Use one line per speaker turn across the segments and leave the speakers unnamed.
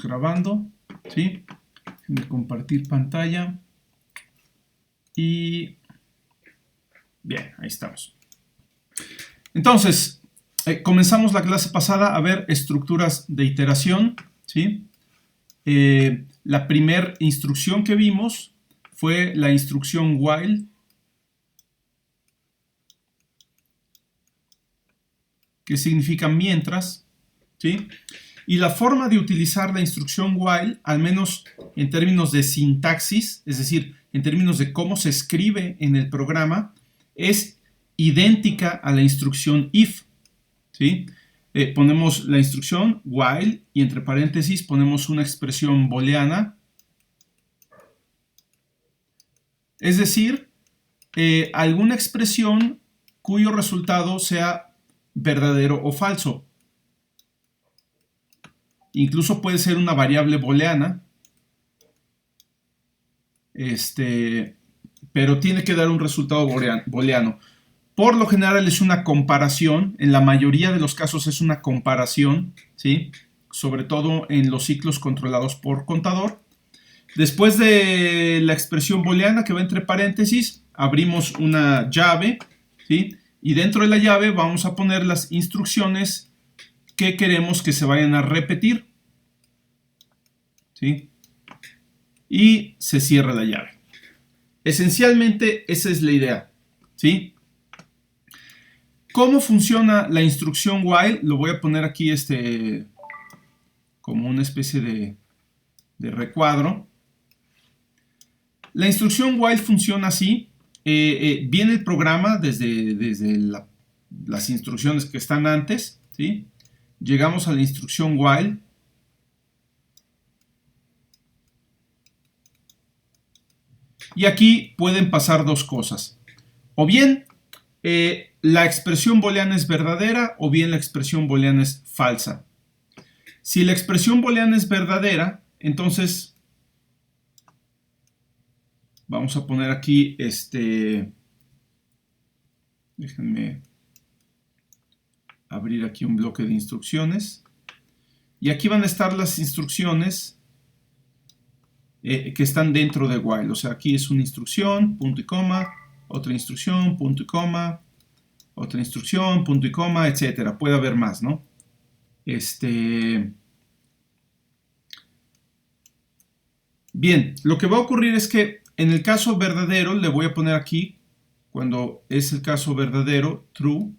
grabando, ¿sí? Déjenme compartir pantalla. Y bien, ahí estamos. Entonces, comenzamos la clase pasada a ver estructuras de iteración, ¿sí? La primera instrucción que vimos fue la instrucción while, que significa mientras, ¿sí? Y la forma de utilizar la instrucción while, al menos en términos de sintaxis, es decir, en términos de cómo se escribe en el programa, es idéntica a la instrucción if, ¿sí? Ponemos la instrucción while y entre paréntesis ponemos una expresión booleana, es decir, alguna expresión cuyo resultado sea verdadero o falso. Incluso puede ser una variable booleana, pero tiene que dar un resultado booleano. Por lo general es una comparación, en la mayoría de los casos es una comparación, ¿sí? Sobre todo en los ciclos controlados por contador. Después de la expresión booleana que va entre paréntesis, abrimos una llave, ¿sí? Y dentro de la llave vamos a poner las instrucciones que queremos que se vayan a repetir, ¿sí? Y se cierra la llave. Esencialmente esa es la idea, ¿sí? ¿Cómo funciona la instrucción while? Lo voy a poner aquí como una especie de recuadro. La instrucción while funciona así. Viene el programa desde las instrucciones que están antes, ¿sí? Llegamos a la instrucción while. Y aquí pueden pasar dos cosas. O bien la expresión booleana es verdadera o bien la expresión booleana es falsa. Si la expresión booleana es verdadera, entonces vamos a poner aquí déjenme abrir aquí un bloque de instrucciones. Y aquí van a estar las instrucciones que están dentro de while. O sea, aquí es una instrucción, punto y coma, otra instrucción, punto y coma, otra instrucción, punto y coma, etcétera. Puede haber más, ¿no? Bien, lo que va a ocurrir es que en el caso verdadero, le voy a poner aquí, cuando es el caso verdadero, true,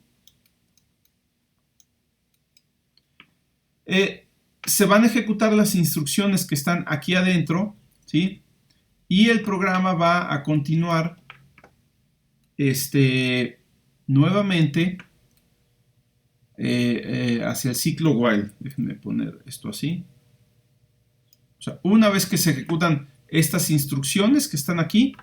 se van a ejecutar las instrucciones que están aquí adentro, ¿sí? Y el programa va a continuar nuevamente hacia el ciclo while. Déjenme poner esto así. O sea, una vez que se ejecutan estas instrucciones que están aquí,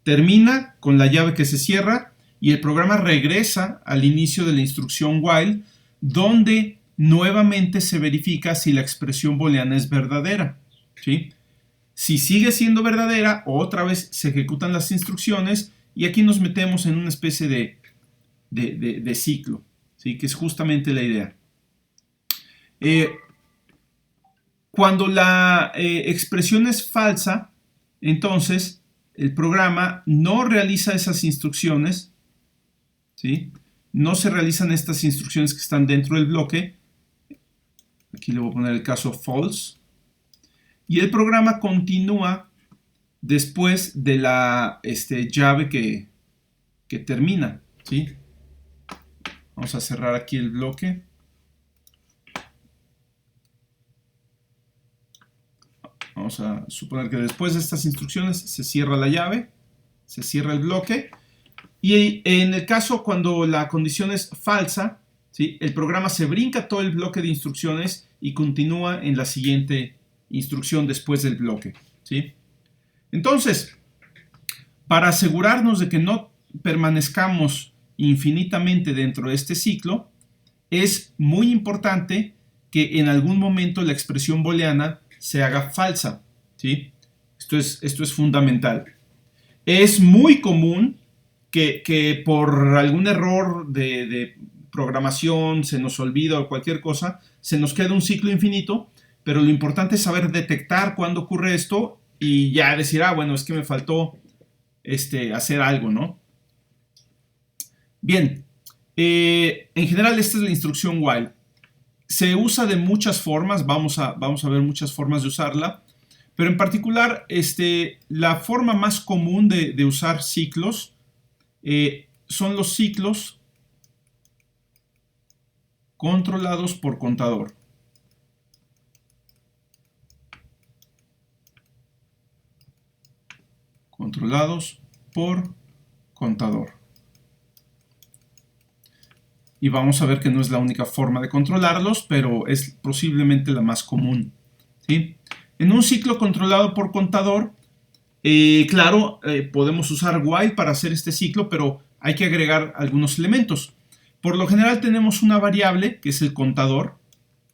termina con la llave que se cierra y el programa regresa al inicio de la instrucción while, donde nuevamente se verifica si la expresión booleana es verdadera, ¿sí? Si sigue siendo verdadera, otra vez se ejecutan las instrucciones y aquí nos metemos en una especie de ciclo, ¿sí? Que es justamente la idea. Cuando la expresión es falsa, entonces el programa no realiza esas instrucciones, ¿sí? No se realizan estas instrucciones que están dentro del bloque. Aquí le voy a poner el caso false. Y el programa continúa después de la llave que termina, ¿sí? Vamos a cerrar aquí el bloque. Vamos a suponer que después de estas instrucciones se cierra la llave, se cierra el bloque. Y en el caso cuando la condición es falsa, ¿sí? El programa se brinca todo el bloque de instrucciones y continúa en la siguiente instrucción después del bloque, ¿sí? Entonces, para asegurarnos de que no permanezcamos infinitamente dentro de este ciclo, es muy importante que en algún momento la expresión booleana se haga falsa, ¿sí? Esto es fundamental. Es muy común que por algún error de programación se nos olvida o cualquier cosa, se nos queda un ciclo infinito, pero lo importante es saber detectar cuándo ocurre esto y ya decir, bueno, es que me faltó hacer algo, ¿no? Bien, en general esta es la instrucción while. Se usa de muchas formas, vamos a ver muchas formas de usarla, pero en particular la forma más común de usar ciclos son los ciclos controlados por contador. Controlados por contador. Y vamos a ver que no es la única forma de controlarlos, pero es posiblemente la más común, ¿sí? En un ciclo controlado por contador, claro, podemos usar while para hacer este ciclo, pero hay que agregar algunos elementos. Por lo general tenemos una variable, que es el contador.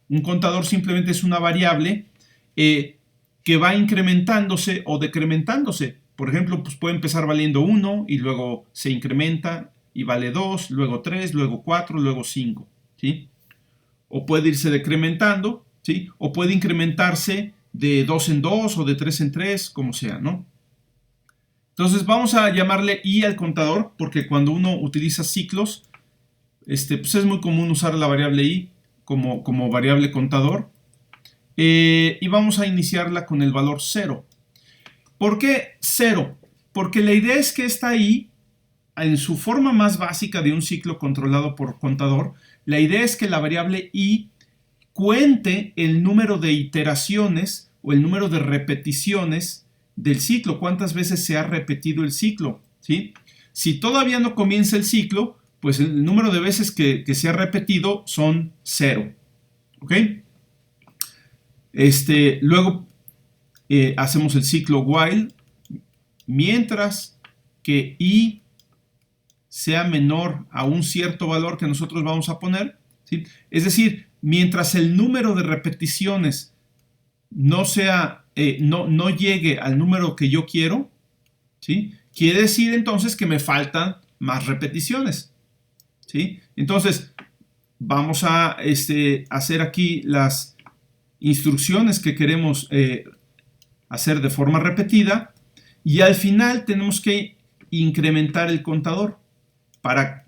Un contador simplemente es una variable que va incrementándose o decrementándose. Por ejemplo, pues puede empezar valiendo 1 y luego se incrementa y vale 2, luego 3, luego 4, luego 5, ¿sí? O puede irse decrementando, ¿sí? O puede incrementarse de 2 en 2 o de 3 en 3, como sea, ¿no? Entonces vamos a llamarle i al contador, porque cuando uno utiliza ciclos, pues es muy común usar la variable i como variable contador. Y vamos a iniciarla con el valor 0. ¿Por qué 0? Porque la idea es que esta i, en su forma más básica de un ciclo controlado por contador, la idea es que la variable i cuente el número de iteraciones o el número de repeticiones del ciclo, cuántas veces se ha repetido el ciclo, ¿sí? Si todavía no comienza el ciclo, pues el número de veces que se ha repetido son 0, ¿ok? Luego hacemos el ciclo while mientras que i sea menor a un cierto valor que nosotros vamos a poner, ¿sí? Es decir, mientras el número de repeticiones no llegue al número que yo quiero, ¿sí? Quiere decir entonces que me faltan más repeticiones, ¿sí? Entonces, vamos a hacer aquí las instrucciones que queremos hacer de forma repetida y al final tenemos que incrementar el contador para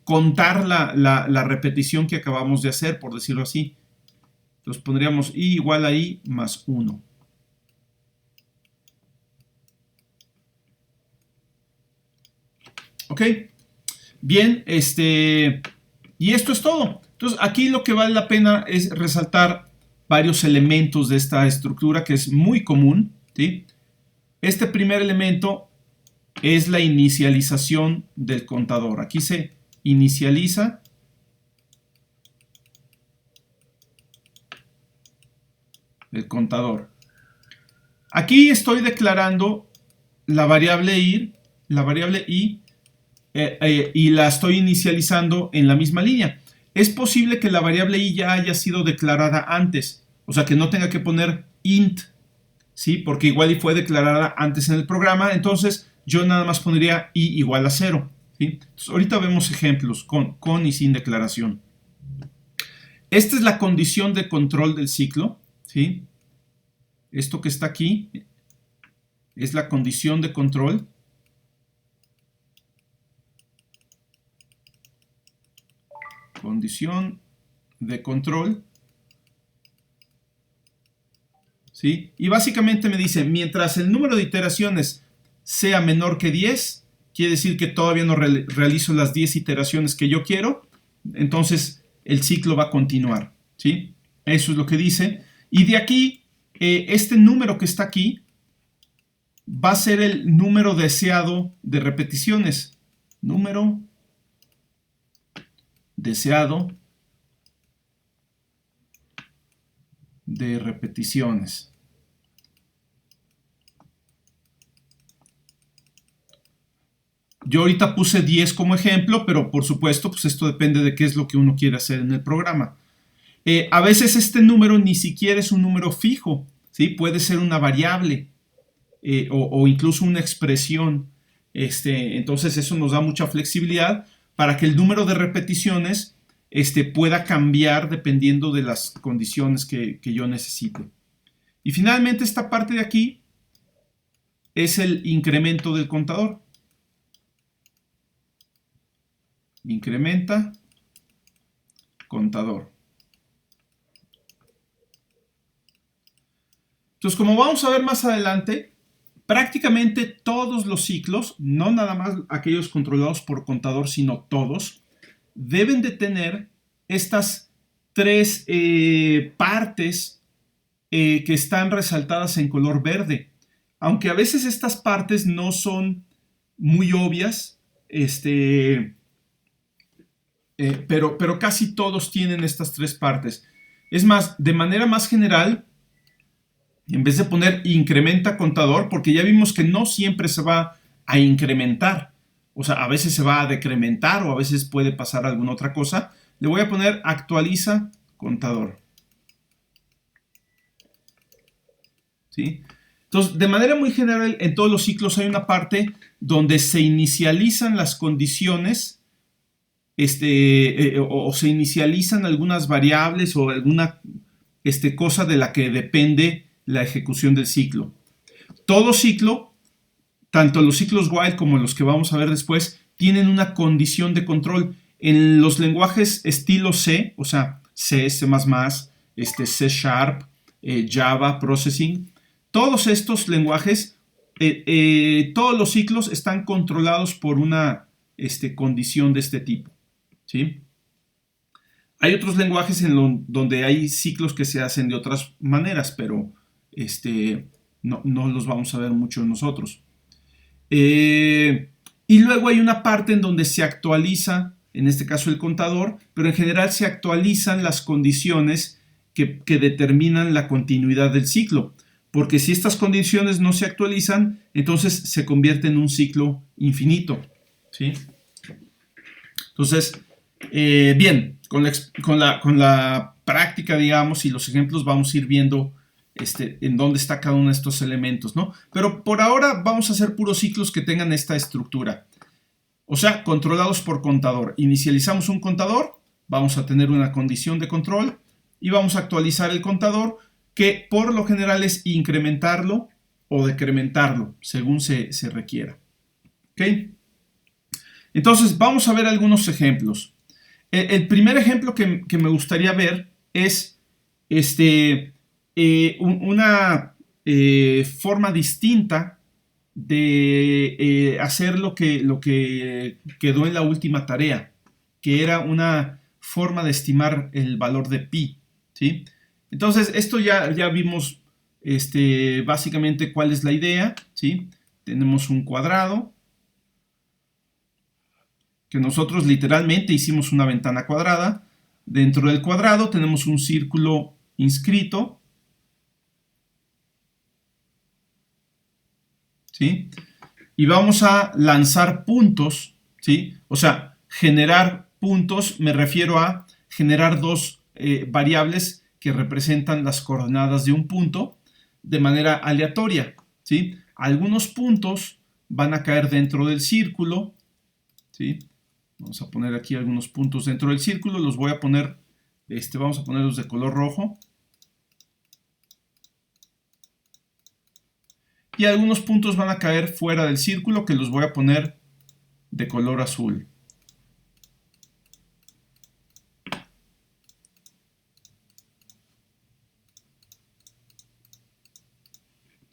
contar la repetición que acabamos de hacer, por decirlo así. Entonces pondríamos i igual a i más 1. ¿Ok? Bien, y esto es todo. Entonces aquí lo que vale la pena es resaltar varios elementos de esta estructura que es muy común, ¿sí? Este primer elemento es la inicialización del contador. Aquí se inicializa el contador. Aquí estoy declarando la variable i, y la estoy inicializando en la misma línea. Es posible que la variable i ya haya sido declarada antes, o sea que no tenga que poner int, ¿sí? Porque igual y fue declarada antes en el programa, entonces yo nada más pondría i igual a 0, ¿sí? Entonces, ahorita vemos ejemplos con y sin declaración. Esta es la condición de control del ciclo, ¿sí? Esto que está aquí es la condición de control. Condición de control, ¿sí? Y básicamente me dice, mientras el número de iteraciones sea menor que 10, quiere decir que todavía no realizo las 10 iteraciones que yo quiero, entonces el ciclo va a continuar, ¿sí? Eso es lo que dice. Y de aquí, este número que está aquí va a ser el número deseado de repeticiones. Número deseado de repeticiones. Yo ahorita puse 10 como ejemplo, pero por supuesto, pues esto depende de qué es lo que uno quiere hacer en el programa. A veces este número ni siquiera es un número fijo, ¿sí? Puede ser una variable o incluso una expresión. Entonces eso nos da mucha flexibilidad para que el número de repeticiones pueda cambiar dependiendo de las condiciones que yo necesite. Y finalmente esta parte de aquí es el incremento del contador. Incrementa contador. Entonces, como vamos a ver más adelante, prácticamente todos los ciclos, no nada más aquellos controlados por contador, sino todos, deben de tener estas tres partes que están resaltadas en color verde. Aunque a veces estas partes no son muy obvias, pero casi todos tienen estas tres partes. Es más, de manera más general, en vez de poner incrementa contador, porque ya vimos que no siempre se va a incrementar, o sea, a veces se va a decrementar o a veces puede pasar alguna otra cosa, le voy a poner actualiza contador. ¿Sí? Entonces, de manera muy general, en todos los ciclos hay una parte donde se inicializan las condiciones o se inicializan algunas variables o alguna cosa de la que depende la ejecución del ciclo. Todo ciclo, tanto los ciclos while como los que vamos a ver después, tienen una condición de control. En los lenguajes estilo C, o sea, C, C++, C Sharp, Java, Processing, todos estos lenguajes, todos los ciclos están controlados por una condición de este tipo. ¿Sí? Hay otros lenguajes donde hay ciclos que se hacen de otras maneras, pero no los vamos a ver mucho nosotros. Y luego hay una parte en donde se actualiza, en este caso el contador, pero en general se actualizan las condiciones que determinan la continuidad del ciclo. Porque si estas condiciones no se actualizan, entonces se convierte en un ciclo infinito. ¿Sí? Entonces, bien, con la práctica, digamos, y los ejemplos vamos a ir viendo en dónde está cada uno de estos elementos, ¿no? Pero por ahora vamos a hacer puros ciclos que tengan esta estructura. O sea, controlados por contador. Inicializamos un contador, vamos a tener una condición de control y vamos a actualizar el contador, que por lo general es incrementarlo o decrementarlo, según se requiera. ¿Ok? Entonces, vamos a ver algunos ejemplos. El primer ejemplo que me gustaría ver es una forma distinta de hacer lo que quedó en la última tarea, que era una forma de estimar el valor de pi, ¿sí? Entonces, esto ya vimos básicamente cuál es la idea, ¿sí? Tenemos un cuadrado, que nosotros literalmente hicimos una ventana cuadrada. Dentro del cuadrado tenemos un círculo inscrito, ¿sí? Y vamos a lanzar puntos, ¿sí? O sea, generar puntos, me refiero a generar dos variables que representan las coordenadas de un punto de manera aleatoria, ¿sí? Algunos puntos van a caer dentro del círculo, ¿sí? Vamos a poner aquí algunos puntos dentro del círculo, los voy a poner, vamos a ponerlos de color rojo. Y algunos puntos van a caer fuera del círculo, que los voy a poner de color azul.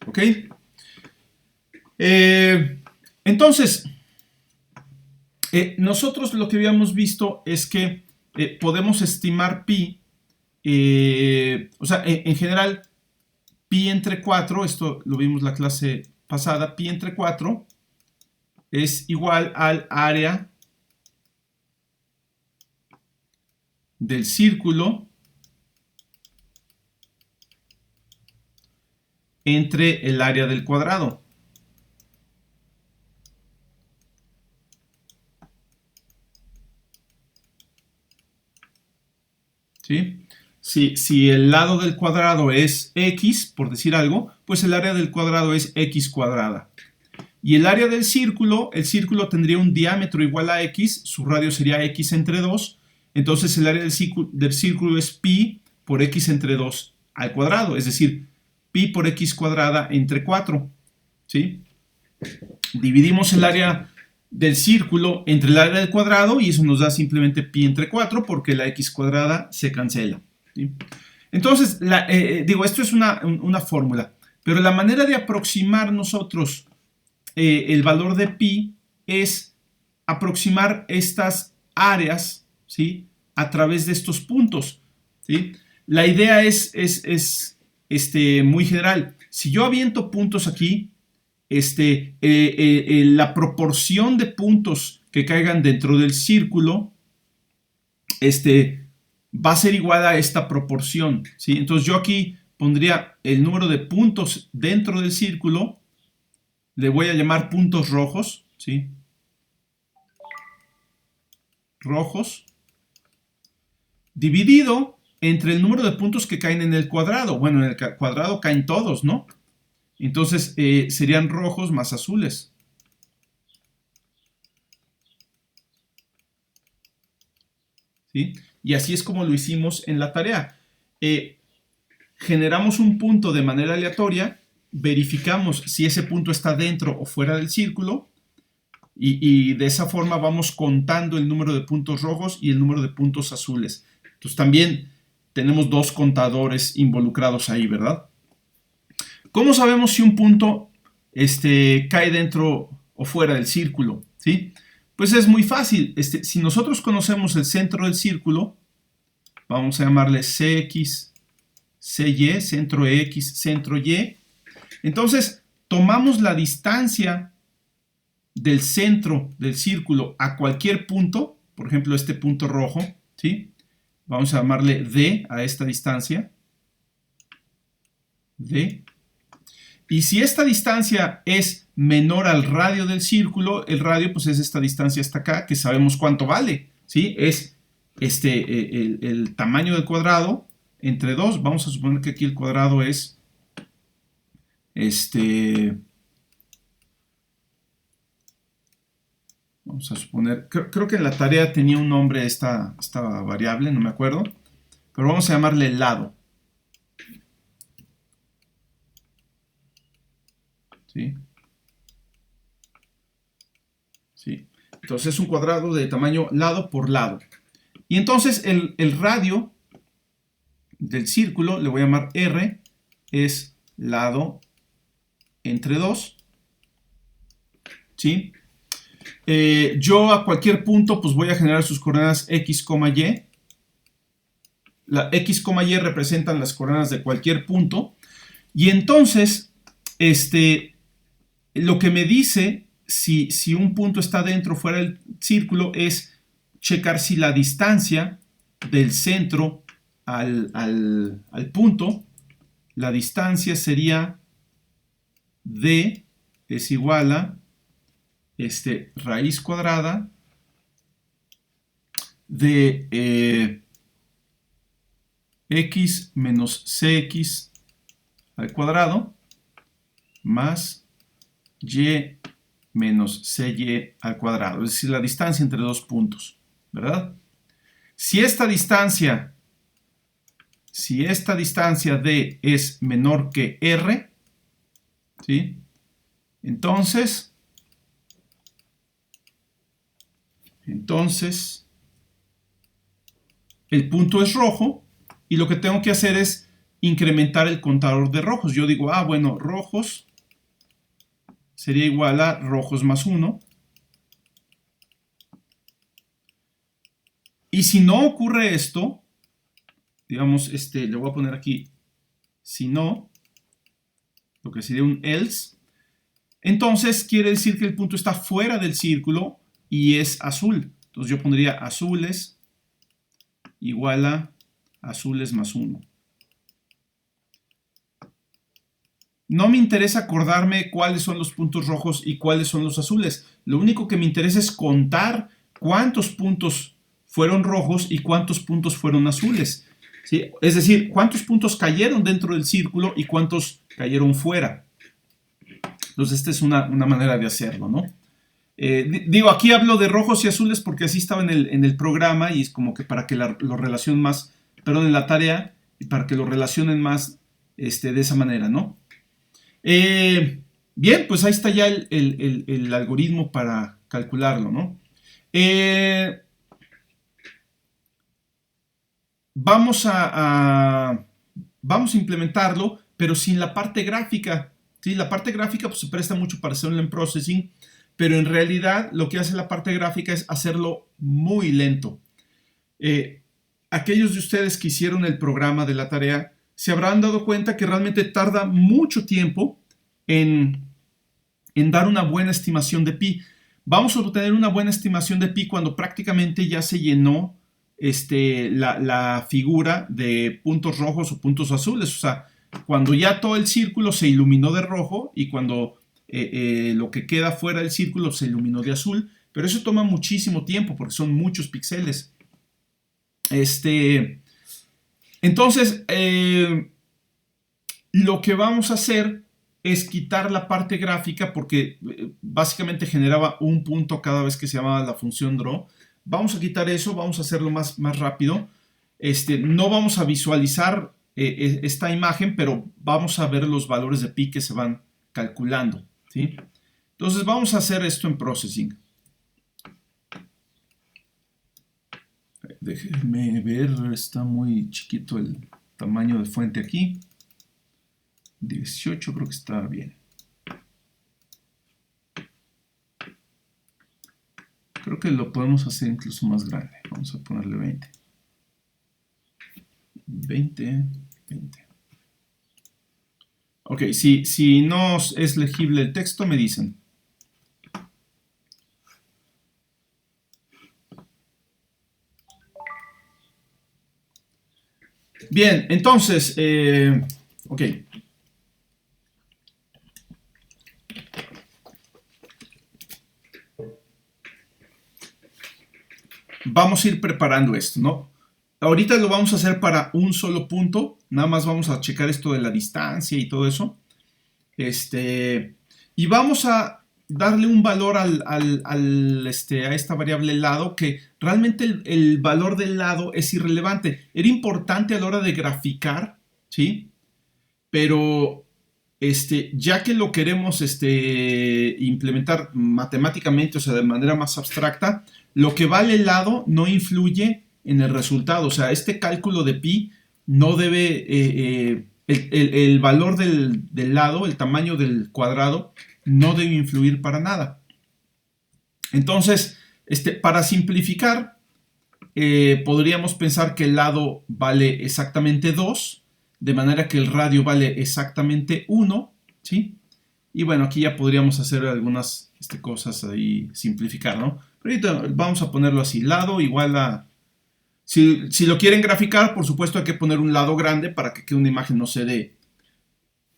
¿Ok? Entonces, nosotros lo que habíamos visto es que podemos estimar pi, o sea, en general, pi entre 4, esto lo vimos la clase pasada, pi entre 4 es igual al área del círculo entre el área del cuadrado. ¿Sí? Si el lado del cuadrado es x, por decir algo, pues el área del cuadrado es x cuadrada. Y el área del círculo, el círculo tendría un diámetro igual a x, su radio sería x entre 2, entonces el área del círculo es pi por x entre 2 al cuadrado, es decir, pi por x cuadrada entre 4, ¿sí? Dividimos el área del círculo entre el área del cuadrado y eso nos da simplemente pi entre 4 porque la x cuadrada se cancela, ¿sí? Entonces, esto es una fórmula, pero la manera de aproximar nosotros el valor de pi es aproximar estas áreas, ¿sí?, a través de estos puntos, ¿sí? La idea es muy general. Si yo aviento puntos aquí, la proporción de puntos que caigan dentro del círculo va a ser igual a esta proporción, ¿sí? Entonces yo aquí pondría el número de puntos dentro del círculo, le voy a llamar puntos rojos, ¿sí? Rojos, dividido entre el número de puntos que caen en el cuadrado. Bueno, en el cuadrado caen todos, ¿no? Entonces serían rojos más azules. ¿Sí? Y así es como lo hicimos en la tarea. Generamos un punto de manera aleatoria, verificamos si ese punto está dentro o fuera del círculo y de esa forma vamos contando el número de puntos rojos y el número de puntos azules. Entonces también tenemos dos contadores involucrados ahí, ¿verdad? ¿Cómo sabemos si un punto cae dentro o fuera del círculo? ¿Sí? Pues es muy fácil. Si nosotros conocemos el centro del círculo, vamos a llamarle CX, CY, centro X, centro Y. Entonces, tomamos la distancia del centro del círculo a cualquier punto, por ejemplo, este punto rojo, ¿sí? Vamos a llamarle D a esta distancia, D. Y si esta distancia es menor al radio del círculo, el radio pues es esta distancia hasta acá, que sabemos cuánto vale, ¿sí? Es el tamaño del cuadrado entre 2. Vamos a suponer que aquí el cuadrado es vamos a suponer, creo que en la tarea tenía un nombre esta variable, no me acuerdo, pero vamos a llamarle lado. ¿Sí? ¿Sí? Entonces es un cuadrado de tamaño lado por lado. Y entonces el radio del círculo, le voy a llamar R, es lado entre 2. ¿Sí? Yo a cualquier punto pues voy a generar sus coordenadas X, Y. La X, Y representan las coordenadas de cualquier punto. Y entonces, lo que me dice si un punto está dentro o fuera del círculo es checar si la distancia del centro al punto, la distancia sería D es igual a raíz cuadrada de x menos cx al cuadrado más y menos cy al cuadrado, es decir, la distancia entre dos puntos, ¿verdad? Si esta distancia d es menor que r, ¿sí? Entonces el punto es rojo y lo que tengo que hacer es incrementar el contador de rojos. Yo digo, bueno, rojos sería igual a rojos más 1. Y si no ocurre esto, digamos, le voy a poner aquí, si no, lo que sería un else, entonces quiere decir que el punto está fuera del círculo y es azul. Entonces yo pondría azules igual a azules más 1. No me interesa acordarme cuáles son los puntos rojos y cuáles son los azules. Lo único que me interesa es contar cuántos puntos fueron rojos y cuántos puntos fueron azules, ¿sí? Es decir, cuántos puntos cayeron dentro del círculo y cuántos cayeron fuera. Entonces esta es una manera de hacerlo, ¿no? Digo, aquí hablo de rojos y azules porque así estaba en el programa y es como que para que lo relacionen más, perdón, en la tarea, y para que lo relacionen más de esa manera, ¿no? Bien, pues ahí está ya el algoritmo para calcularlo, ¿no? Vamos vamos a implementarlo, pero sin la parte gráfica, ¿sí? La parte gráfica pues, se presta mucho para hacerlo en processing, pero en realidad lo que hace la parte gráfica es hacerlo muy lento. Aquellos de ustedes que hicieron el programa de la tarea se habrán dado cuenta que realmente tarda mucho tiempo en dar una buena estimación de pi. Vamos a obtener una buena estimación de pi cuando prácticamente ya se llenó la figura de puntos rojos o puntos azules. O sea, cuando ya todo el círculo se iluminó de rojo y cuando lo que queda fuera del círculo se iluminó de azul. Pero eso toma muchísimo tiempo porque son muchos píxeles. Entonces, lo que vamos a hacer es quitar la parte gráfica porque básicamente generaba un punto cada vez que se llamaba la función draw. Vamos a quitar eso, vamos a hacerlo más rápido. No vamos a visualizar esta imagen, pero vamos a ver los valores de pi que se van calculando, ¿sí? Entonces vamos a hacer esto en processing. Déjenme ver, está muy chiquito el tamaño de fuente aquí. 18 creo que está bien. Creo que lo podemos hacer incluso más grande. Vamos a ponerle 20. 20. Ok, si no es legible el texto, me dicen. Bien, entonces, ok. Vamos a ir preparando esto, ¿no? Ahorita lo vamos a hacer para un solo punto. Nada más vamos a checar esto de la distancia y todo eso. Y vamos a darle un valor a esta variable lado que realmente el valor del lado es irrelevante. Era importante a la hora de graficar, ¿sí? Pero ya que lo queremos implementar matemáticamente, o sea, de manera más abstracta, lo que vale el lado no influye en el resultado. O sea, este cálculo de pi no debe, el valor del lado, el tamaño del cuadrado, no debe influir para nada. Entonces, para simplificar, podríamos pensar que el lado vale exactamente 2, de manera que el radio vale exactamente 1, ¿sí? Y bueno, aquí ya podríamos hacer algunas cosas ahí, simplificar, ¿no? Pero ahorita vamos a ponerlo así, lado igual a... Si lo quieren graficar, por supuesto hay que poner un lado grande para que quede una imagen, no sé, de,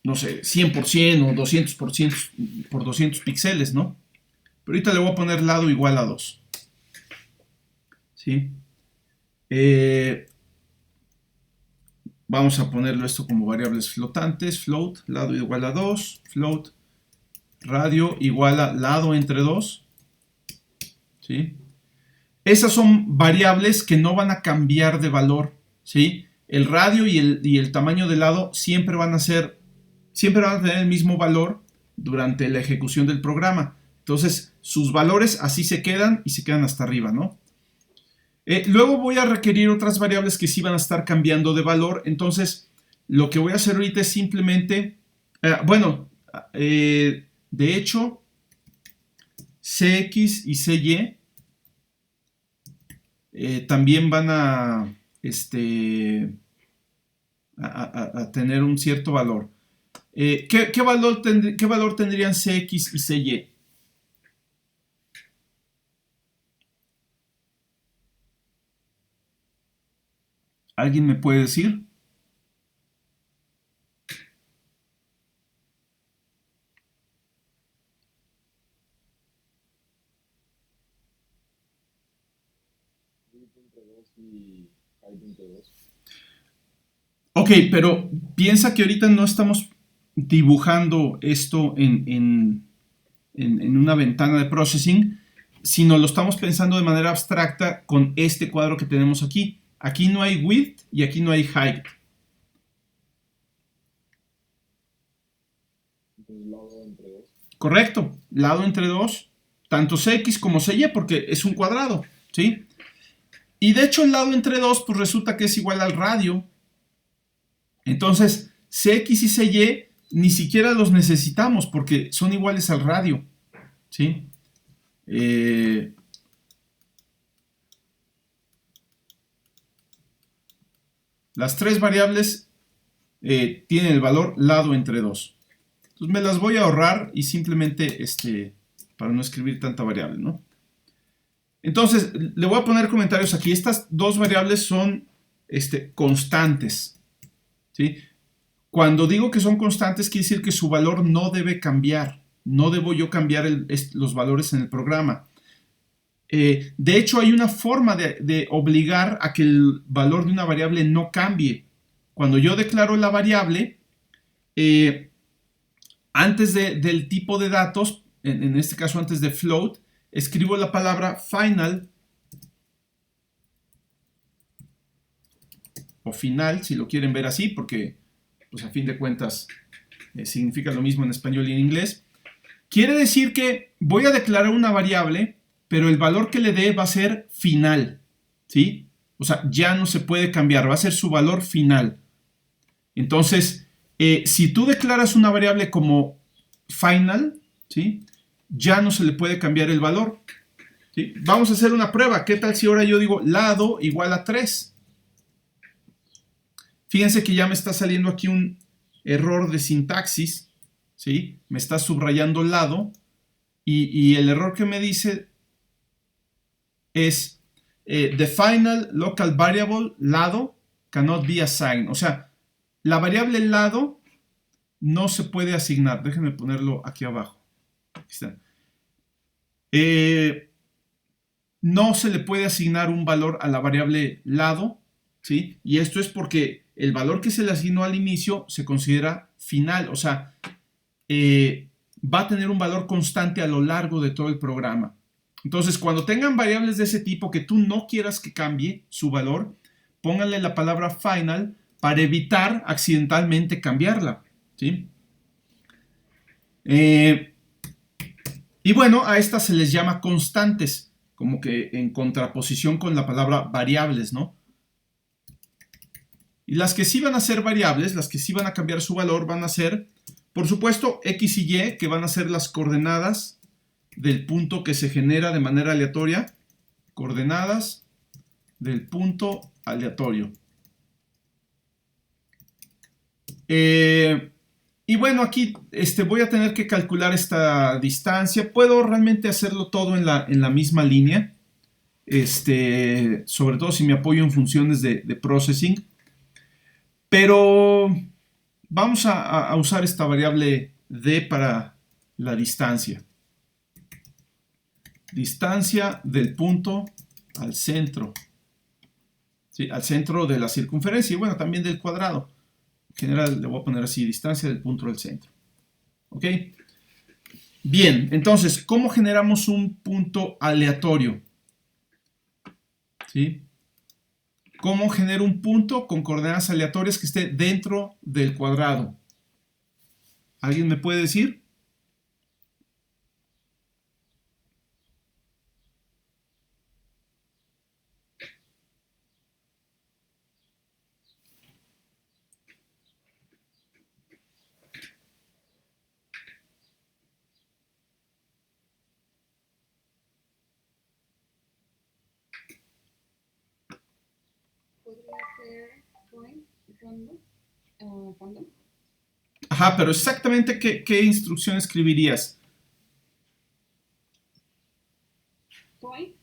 no sé, 100% o 200% por 200 píxeles, ¿no? Pero ahorita le voy a poner lado igual a 2. ¿Sí? Vamos a ponerlo esto como variables flotantes, float, lado igual a 2, float, radio igual a lado entre 2, ¿sí? Esas son variables que no van a cambiar de valor, ¿sí? El radio y el tamaño del lado siempre van a tener el mismo valor durante la ejecución del programa. Entonces, sus valores así se quedan y se quedan hasta arriba, ¿no? Luego voy a requerir otras variables que sí van a estar cambiando de valor. Entonces, lo que voy a hacer ahorita es simplemente, de hecho, Cx y Cy también van a tener un cierto valor. ¿Qué valor tendrían Cx y Cy? ¿Alguien me puede decir? Ok, pero piensa que ahorita no estamos dibujando esto en en una ventana de processing, sino lo estamos pensando de manera abstracta con este cuadro que tenemos aquí. Aquí no hay width y aquí no hay height.
Lado entre dos.
Correcto, lado entre dos, tanto CX como CY, porque es un cuadrado, ¿sí? Y de hecho el lado entre dos, pues resulta que es igual al radio. Entonces, CX y CY ni siquiera los necesitamos porque son iguales al radio, ¿sí? Las tres variables tienen el valor lado entre 2. Entonces me las voy a ahorrar y simplemente, para no escribir tanta variable, ¿no? Entonces, le voy a poner comentarios aquí. Estas dos variables son constantes, ¿sí? Cuando digo que son constantes, quiere decir que su valor no debe cambiar. No debo yo cambiar los valores en el programa. De hecho, hay una forma de obligar a que el valor de una variable no cambie. Cuando yo declaro la variable, antes del tipo de datos, en este caso antes de float, escribo la palabra final o final, si lo quieren ver así, porque pues a fin de cuentas significa lo mismo en español y en inglés. Quiere decir que voy a declarar una variable, pero el valor que le dé va a ser final, ¿sí? O sea, ya no se puede cambiar, va a ser su valor final. Entonces, si tú declaras una variable como final, ¿sí? Ya no se le puede cambiar el valor, ¿sí? Vamos a hacer una prueba. ¿Qué tal si ahora yo digo lado igual a 3? Fíjense que ya me está saliendo aquí un error de sintaxis, ¿sí? Me está subrayando lado y el error que me dice es the final local variable lado cannot be assigned. O sea, la variable lado no se puede asignar. Déjenme ponerlo aquí abajo. Aquí está. No se le puede asignar un valor a la variable lado, ¿sí? Y esto es porque el valor que se le asignó al inicio se considera final, o sea, va a tener un valor constante a lo largo de todo el programa. Entonces, cuando tengan variables de ese tipo que tú no quieras que cambie su valor, pónganle la palabra final para evitar accidentalmente cambiarla, ¿sí? Y bueno, a estas se les llama constantes, como que en contraposición con la palabra variables, ¿no? Y las que sí van a ser variables, las que sí van a cambiar su valor, van a ser, por supuesto, X y Y, que van a ser las coordenadas del punto que se genera de manera aleatoria. Coordenadas del punto aleatorio. Y bueno, aquí voy a tener que calcular esta distancia. Puedo realmente hacerlo todo en la misma línea. Sobre todo si me apoyo en funciones de processing. Pero vamos a usar esta variable d para la distancia. Distancia del punto al centro. ¿Sí? Al centro de la circunferencia y bueno, también del cuadrado. En general le voy a poner así, distancia del punto al centro. ¿Ok? Bien, entonces, ¿cómo generamos un punto aleatorio? ¿Sí? ¿Cómo genero un punto con coordenadas aleatorias que esté dentro del cuadrado? ¿Alguien me puede decir?
Podría ser point random.
Ajá, pero exactamente qué instrucción escribirías.
Point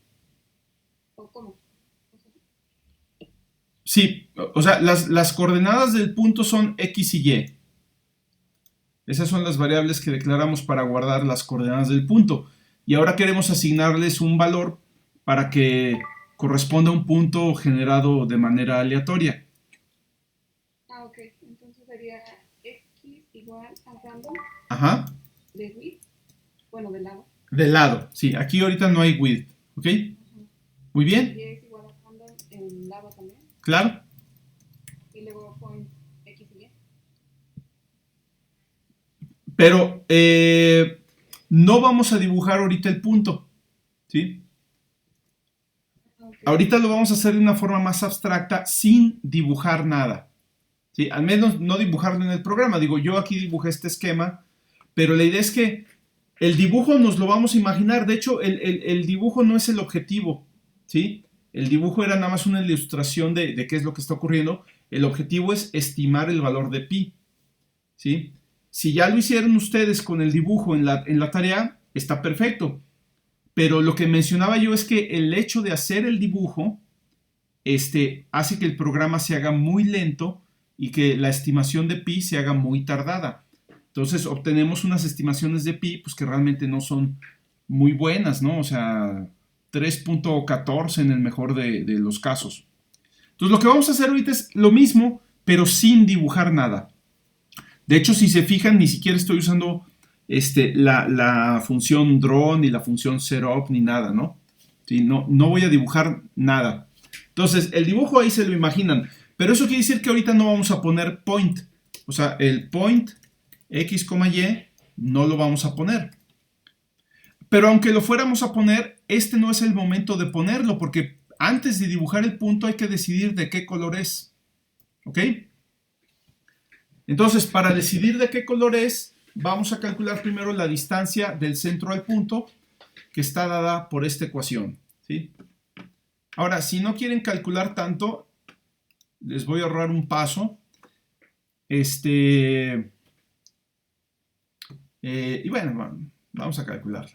o cómo.
Sí, o sea, las coordenadas del punto son X y Y. Esas son las variables que declaramos para guardar las coordenadas del punto. Y ahora queremos asignarles un valor para que corresponda a un punto generado de manera aleatoria.
Ah, ok. Entonces sería x igual a random
Ajá.
de width. Bueno, de lado.
De lado, sí, aquí ahorita no hay width, ¿ok?
Ajá.
Muy bien,
Y es igual a random en lado también.
claro.
Y luego point X y Y.
Pero no vamos a dibujar ahorita el punto, ¿sí?
Ok.
Ahorita lo vamos a hacer de una forma más abstracta sin dibujar nada, ¿sí? Al menos no dibujarlo en el programa. Digo, yo aquí dibujé este esquema, pero la idea es que el dibujo nos lo vamos a imaginar. De hecho, el dibujo no es el objetivo, ¿sí? El dibujo era nada más una ilustración de qué es lo que está ocurriendo. El objetivo es estimar el valor de pi, ¿sí? Si ya lo hicieron ustedes con el dibujo en la tarea, está perfecto. Pero lo que mencionaba yo es que el hecho de hacer el dibujo hace que el programa se haga muy lento y que la estimación de pi se haga muy tardada. Entonces obtenemos unas estimaciones de pi pues, que realmente no son muy buenas, ¿no? O sea, 3.14 en el mejor de los casos. Entonces lo que vamos a hacer ahorita es lo mismo, pero sin dibujar nada. De hecho, si se fijan, ni siquiera estoy usando la función draw ni la función setup ni nada, ¿no? ¿Sí? No voy a dibujar nada. Entonces, el dibujo ahí se lo imaginan. Pero eso quiere decir que ahorita no vamos a poner point. O sea, el point x, y no lo vamos a poner. Pero aunque lo fuéramos a poner, este no es el momento de ponerlo, porque antes de dibujar el punto hay que decidir de qué color es. ¿Ok? Entonces, para decidir de qué color es, vamos a calcular primero la distancia del centro al punto, que está dada por esta ecuación, ¿sí? Ahora, si no quieren calcular tanto, les voy a ahorrar un paso. Y bueno, vamos a calcular.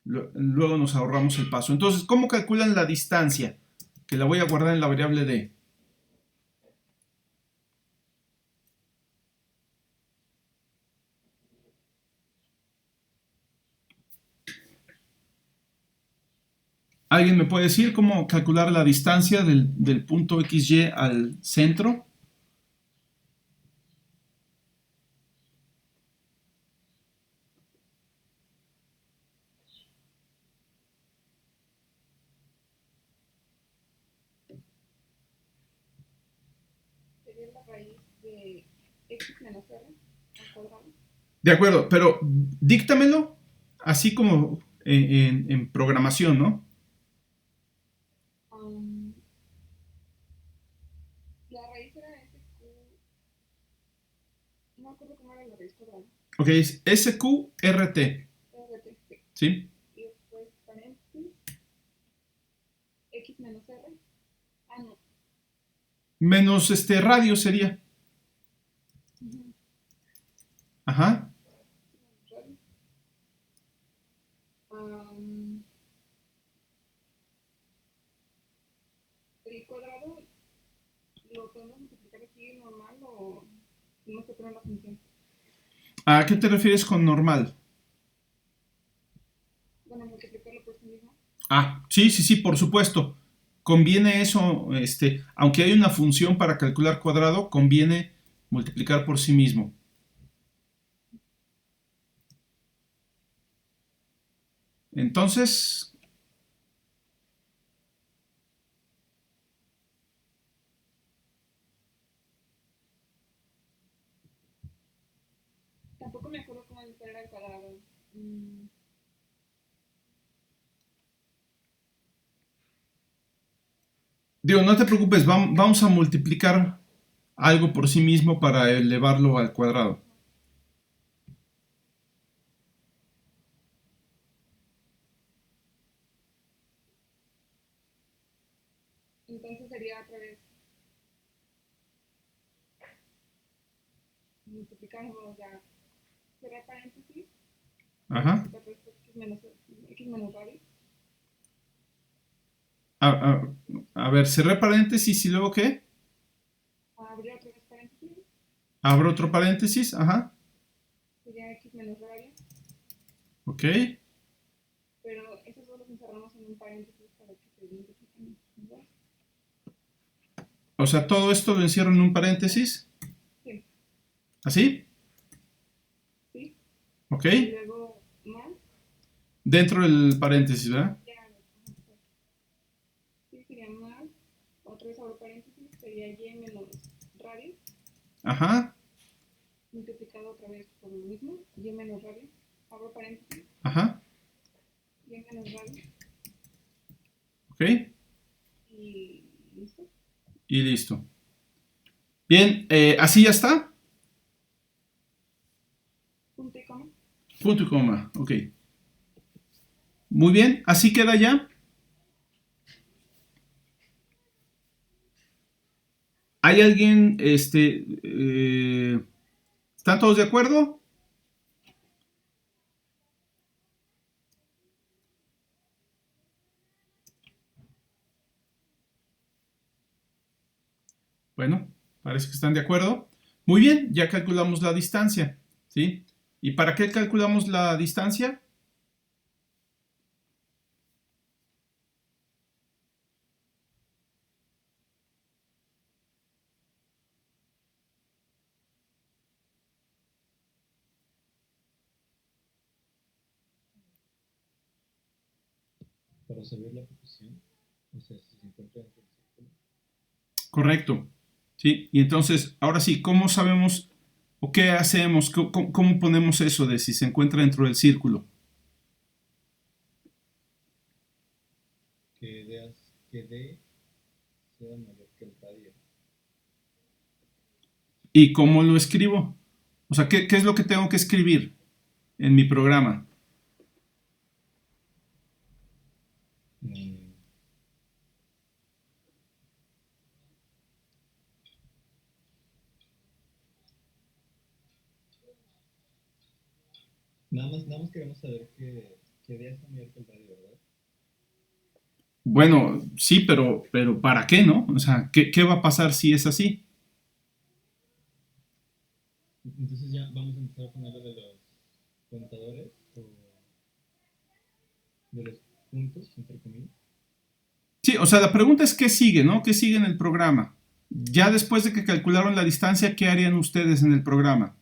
Luego nos ahorramos el paso. Entonces, ¿cómo calculan la distancia? Que la voy a guardar en la variable d. ¿Alguien me puede decir cómo calcular la distancia del punto XY al centro?
Sería la raíz de X menos R al cuadrado.
De acuerdo, pero díctamelo así como en programación, ¿no?
La raíz era SQ. No me acuerdo cómo era la raíz cuadrada.
Ok, es SQRT,
RT, sí.
¿sí?
Y después paréntesis. X menos R. Ah, no.
Menos radio sería.
Ujú.
Ajá.
Radio. Am, el cuadrado lo podemos multiplicar aquí normal o tenemos que poner la función.
¿A qué te refieres con normal?
Bueno, multiplicarlo por sí mismo.
Ah, sí, por supuesto. Conviene eso, aunque hay una función para calcular cuadrado, conviene multiplicar por sí mismo. Entonces,
Tampoco me acuerdo cómo era el cuadrado.
digo, no te preocupes, vamos a multiplicar algo por sí mismo para elevarlo al cuadrado.
Entonces sería otra vez multiplicando, o sea, cerrar paréntesis,
Ajá.
X menos radio.
A, a- a ver, cerré paréntesis y luego ¿qué?
Abrir otra vez paréntesis,
Abro otro paréntesis, ajá.
sería X menos radio,
Ok.
pero eso solo lo encerramos en un paréntesis para que se multipliquen igual.
O sea, todo esto lo encierro en un paréntesis.
Sí,
¿Así?
sí.
Ok.
Y luego
Dentro del paréntesis, ¿verdad?
Ya, sí, sería más, otra vez abro paréntesis, sería y menos radio,
Ajá,
multiplicado otra vez por lo mismo, y menos radio, abro paréntesis,
ajá,
y menos radio,
ok,
y listo,
y listo. Bien, ¿así ya está?
punto y coma.
Punto y coma, ok. Muy bien, ¿así queda ya? ¿Hay alguien, ¿están todos de acuerdo? Bueno, parece que están de acuerdo. Muy bien, ya calculamos la distancia, ¿sí? ¿Y para qué calculamos la distancia?
Para saber la posición, o sea, si se encuentra dentro del círculo.
Correcto, ¿sí? Y entonces, ahora sí, ¿cómo sabemos o qué hacemos? ¿Cómo ponemos eso de si se encuentra dentro del círculo?
Que D sea mayor que el radio.
¿Y cómo lo escribo? O sea, ¿qué es lo que tengo que escribir en mi programa?
Mm, nada más queremos saber que D sea mayor que el radio, ¿verdad?
Bueno, sí, pero ¿para qué, no? O sea, ¿qué va a pasar si es así?
Entonces ya vamos a empezar a poner lo de los contadores o de los puntos, entre comillas.
Sí, o sea, la pregunta es qué sigue, ¿no? ¿Qué sigue en el programa? Ya después de que calcularon la distancia, ¿qué harían ustedes en el programa?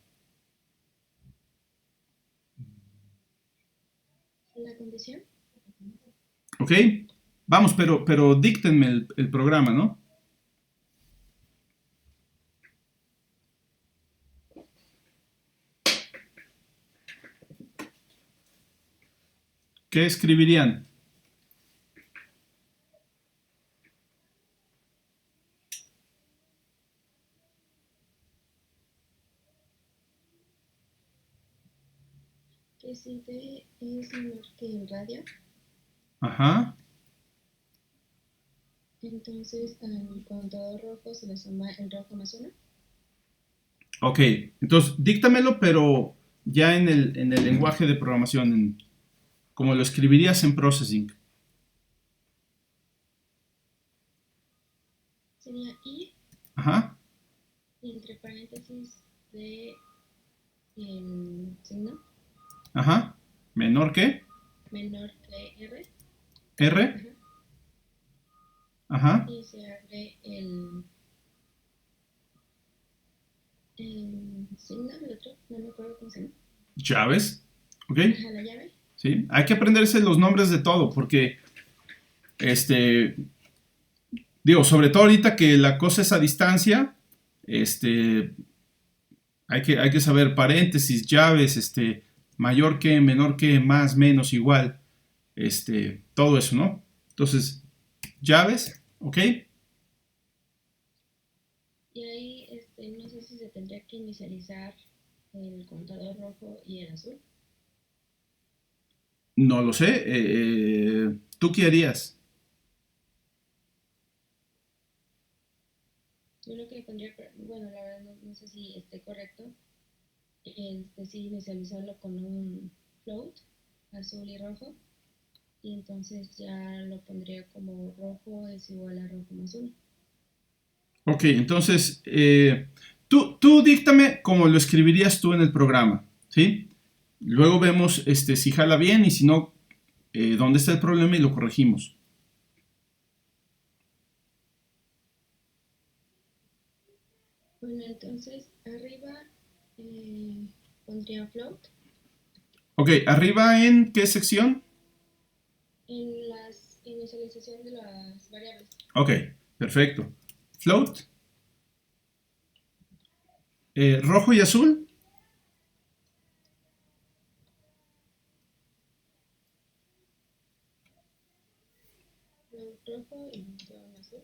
La condición.
¿Ok? Vamos, pero díctenme el programa, ¿no? ¿Qué escribirían?
Que si D es menor que el radio,
Ajá.
entonces al contador rojo se le suma el rojo más uno.
Ok, entonces díctamelo, pero ya en el lenguaje de programación, como lo escribirías en Processing.
Sería I,
Ajá,
entre paréntesis de el signo
ajá. ¿Menor que?
menor que R.
R.
Ajá.
Ajá.
Y se abre el signo, el otro, no me acuerdo cómo se llama.
Llaves. Ok.
Ajá, la llave.
Sí. Hay que aprenderse los nombres de todo, porque, digo, sobre todo ahorita que la cosa es a distancia, este, hay que saber paréntesis, llaves, mayor que, menor que, más, menos, igual, todo eso, ¿no? Entonces, llaves, ¿ok?
Y ahí no sé si se tendría que inicializar el contador rojo y el azul.
No lo sé. ¿Tú qué harías?
Yo lo que le pondría, bueno, la verdad no sé si esté correcto, sí inicializarlo con un float, azul y rojo, y entonces ya lo pondría como rojo es igual a rojo más uno.
Ok, entonces, tú díctame como lo escribirías tú en el programa, ¿sí? Luego vemos si jala bien y si no, dónde está el problema y lo corregimos.
Bueno, entonces arriba pondría float.
Ok, arriba en qué sección?
En la inicialización de las variables.
Ok, perfecto. Float. Rojo y azul.
Rojo y guión azul.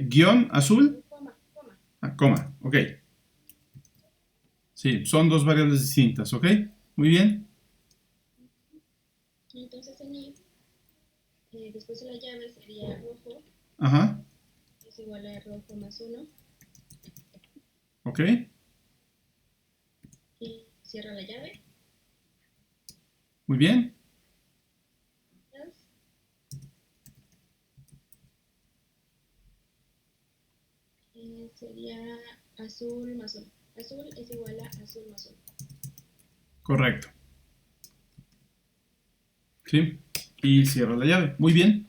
Guión azul.
Coma, coma.
Ah, coma, ok. Sí, son dos variables distintas, ¿ok? Muy bien.
Entonces en if, después de la llave sería rojo
Ajá,
es igual a rojo más 1
ok.
y cierra la llave.
Muy bien.
Else, sería azul más 1. Azul es igual a azul más 1.
Correcto. ¿Sí? Y cierro la llave. Muy bien.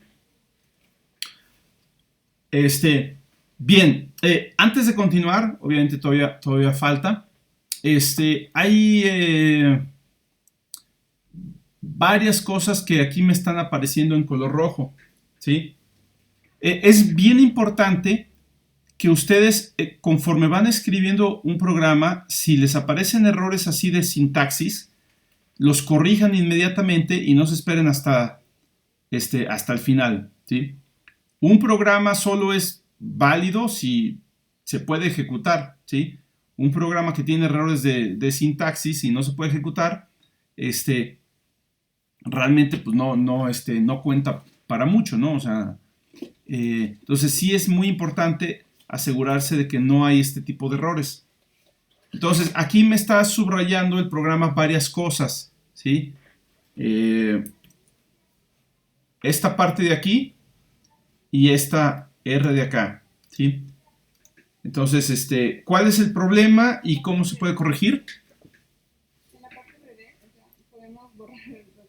Bien. Antes de continuar, obviamente todavía falta. Hay varias cosas que aquí me están apareciendo en color rojo. ¿Sí? Es bien importante que ustedes, conforme van escribiendo un programa, si les aparecen errores así de sintaxis, los corrijan inmediatamente y no se esperen hasta el final, ¿sí? Un programa solo es válido si se puede ejecutar, ¿sí? Un programa que tiene errores de sintaxis y no se puede ejecutar, realmente pues no cuenta para mucho, ¿no? O sea, entonces sí es muy importante asegurarse de que no hay este tipo de errores. Entonces aquí me está subrayando el programa varias cosas, ¿sí? Esta parte de aquí y esta R de acá, ¿sí? Entonces, ¿cuál es el problema y cómo se puede corregir?
En la parte RD, o sea, podemos borrar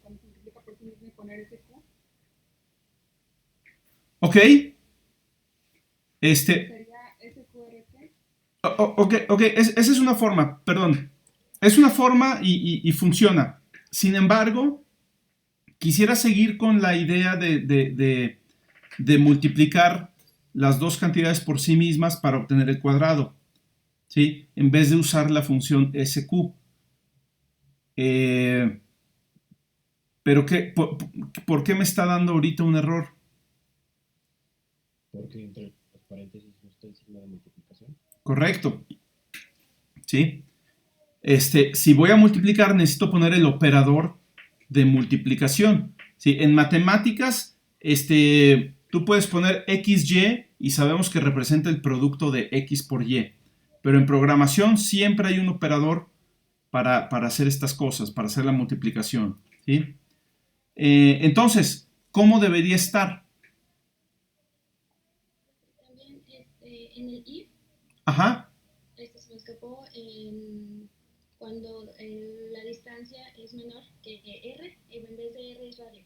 cuando se multiplica por sí mismo y poner SQ.
Ok.
Sería SQRT.
Ok, esa es una forma, perdón. Es una forma y funciona. Sin embargo, quisiera seguir con la idea de multiplicar las dos cantidades por sí mismas para obtener el cuadrado, ¿sí? En vez de usar la función SQ. Pero ¿por qué me está dando ahorita un error?
Porque entre los paréntesis no está el signo de multiplicación.
Correcto. ¿Sí? Si voy a multiplicar, necesito poner el operador de multiplicación. ¿Sí? En matemáticas, tú puedes poner XY y sabemos que representa el producto de X por Y. Pero en programación siempre hay un operador para hacer estas cosas, para hacer la multiplicación. ¿Sí? Entonces, ¿cómo debería estar?
También en el if,
Ajá,
se me escapó cuando la distancia es menor que R, en vez de R es radio.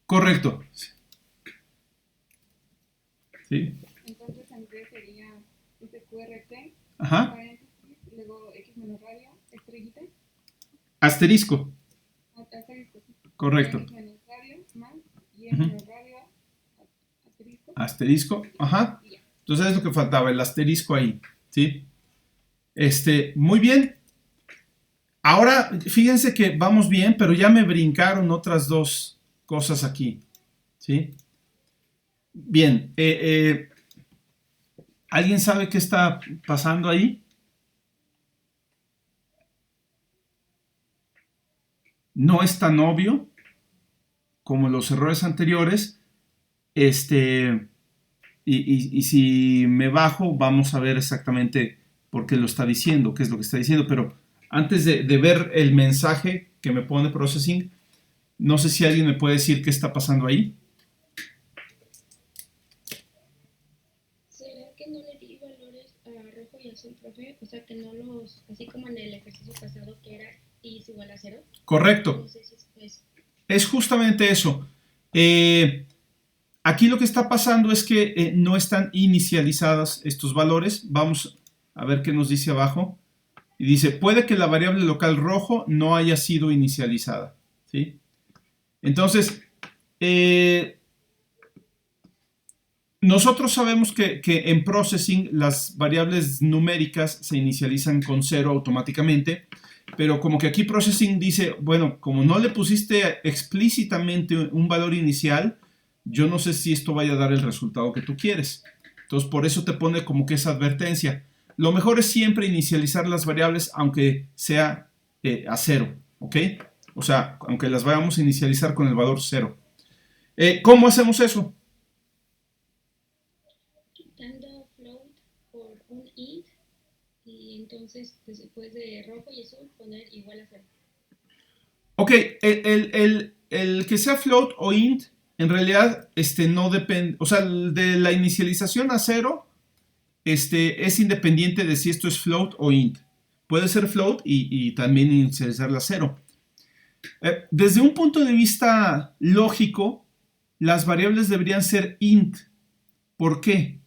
correcto. ¿Sí?
Entonces en D sería SQRT,
Ajá,
paréntesis, luego X menos radio, estrellita,
asterisco.
asterisco, sí.
Correcto.
X menos radio, más, Y menos radio, asterisco,
Asterisco, ajá.
y ya.
Entonces es lo que faltaba, el asterisco ahí, ¿sí? Muy bien. Ahora, fíjense que vamos bien, pero ya me brincaron otras dos cosas aquí, ¿sí? Bien, ¿alguien sabe qué está pasando ahí? No es tan obvio como los errores anteriores. Y si me bajo, vamos a ver exactamente por qué lo está diciendo, qué es lo que está diciendo. Pero antes de ver el mensaje que me pone Processing, no sé si alguien me puede decir qué está pasando ahí.
¿Será que no le di valores a rojo y azul, profe? O sea, que no los, así como en el ejercicio pasado que era y es igual a 0.
Correcto.
No sé si es
Es justamente eso. Aquí lo que está pasando es que no están inicializadas estos valores. Vamos a ver qué nos dice abajo. Y dice, puede que la variable local rojo no haya sido inicializada, ¿sí? Entonces, nosotros sabemos que en processing las variables numéricas se inicializan con 0 automáticamente, pero como que aquí processing dice, bueno, como no le pusiste explícitamente un valor inicial, yo no sé si esto vaya a dar el resultado que tú quieres. Entonces, por eso te pone como que esa advertencia. Lo mejor es siempre inicializar las variables aunque sea a 0, ¿ok? O sea, aunque las vayamos a inicializar con el valor 0. ¿Cómo hacemos eso?
Quitando float por un int y entonces después de rojo y azul poner igual a 0.
Ok, el que sea float o int en realidad no depende, o sea, de la inicialización a 0 es independiente de si esto es float o int. Puede ser float y también inicializarla a 0. Desde un punto de vista lógico, las variables deberían ser int. ¿Por qué?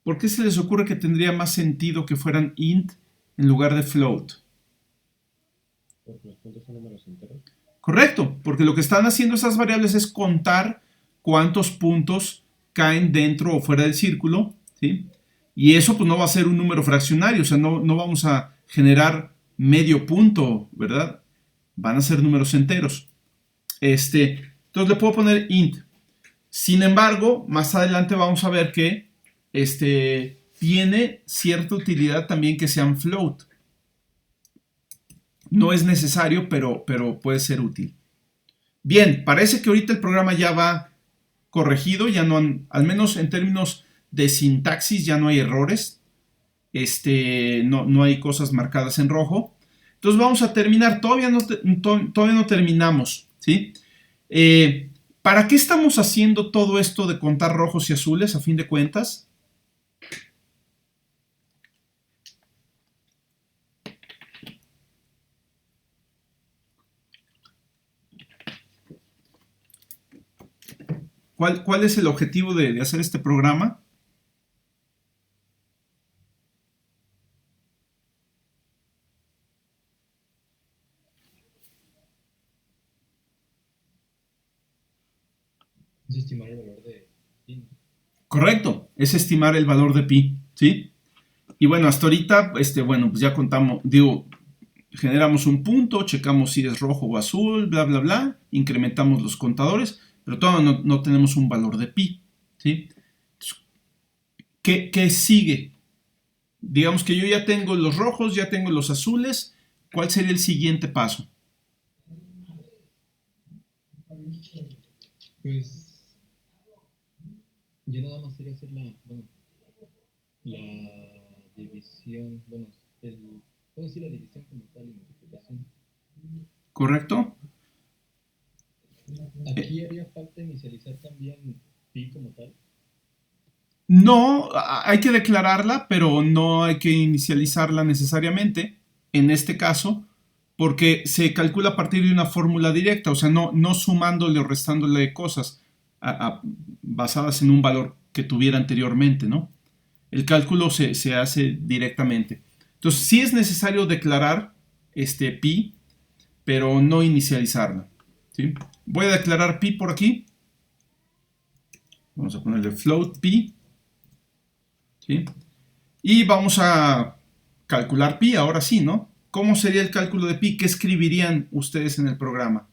¿Por qué se les ocurre que tendría más sentido que fueran int en lugar de float?
Porque los puntos son números enteros.
Correcto, porque lo que están haciendo esas variables es contar cuántos puntos caen dentro o fuera del círculo, ¿sí? Y eso pues no va a ser un número fraccionario, o sea, no vamos a generar medio punto, ¿verdad? Van a ser números enteros. Entonces le puedo poner int. Sin embargo, más adelante vamos a ver que tiene cierta utilidad también que sean float. No es necesario, pero puede ser útil. Bien, parece que ahorita el programa ya va corregido, ya no al menos en términos de sintaxis ya no hay errores, no hay cosas marcadas en rojo. Entonces vamos a terminar, todavía no terminamos, ¿sí? ¿Para qué estamos haciendo todo esto de contar rojos y azules a fin de cuentas? ¿Cuál es el objetivo de hacer este programa?
Es estimar el valor de pi.
Correcto, es estimar el valor de pi, ¿sí? Y bueno, hasta ahorita, bueno, pues ya contamos, generamos un punto, checamos si es rojo o azul, bla, bla, bla, incrementamos los contadores, pero todavía no tenemos un valor de pi, ¿sí? ¿Qué sigue? Digamos que yo ya tengo los rojos, ya tengo los azules, ¿cuál sería el siguiente paso?
Pues yo nada más quería hacer la división, puedo decir la división como tal y multiplicación.
¿Correcto?
Aquí haría falta inicializar también pi como tal.
No, hay que declararla, pero no hay que inicializarla necesariamente, en este caso, porque se calcula a partir de una fórmula directa, o sea, no sumándole o restándole cosas basadas en un valor que tuviera anteriormente, ¿no? El cálculo se hace directamente. Entonces, sí es necesario declarar pi, pero no inicializarla, ¿sí? Voy a declarar pi por aquí. Vamos a ponerle float pi. ¿Sí? Y vamos a calcular pi, ahora sí, ¿no? ¿Cómo sería el cálculo de pi? ¿Qué escribirían ustedes en el programa?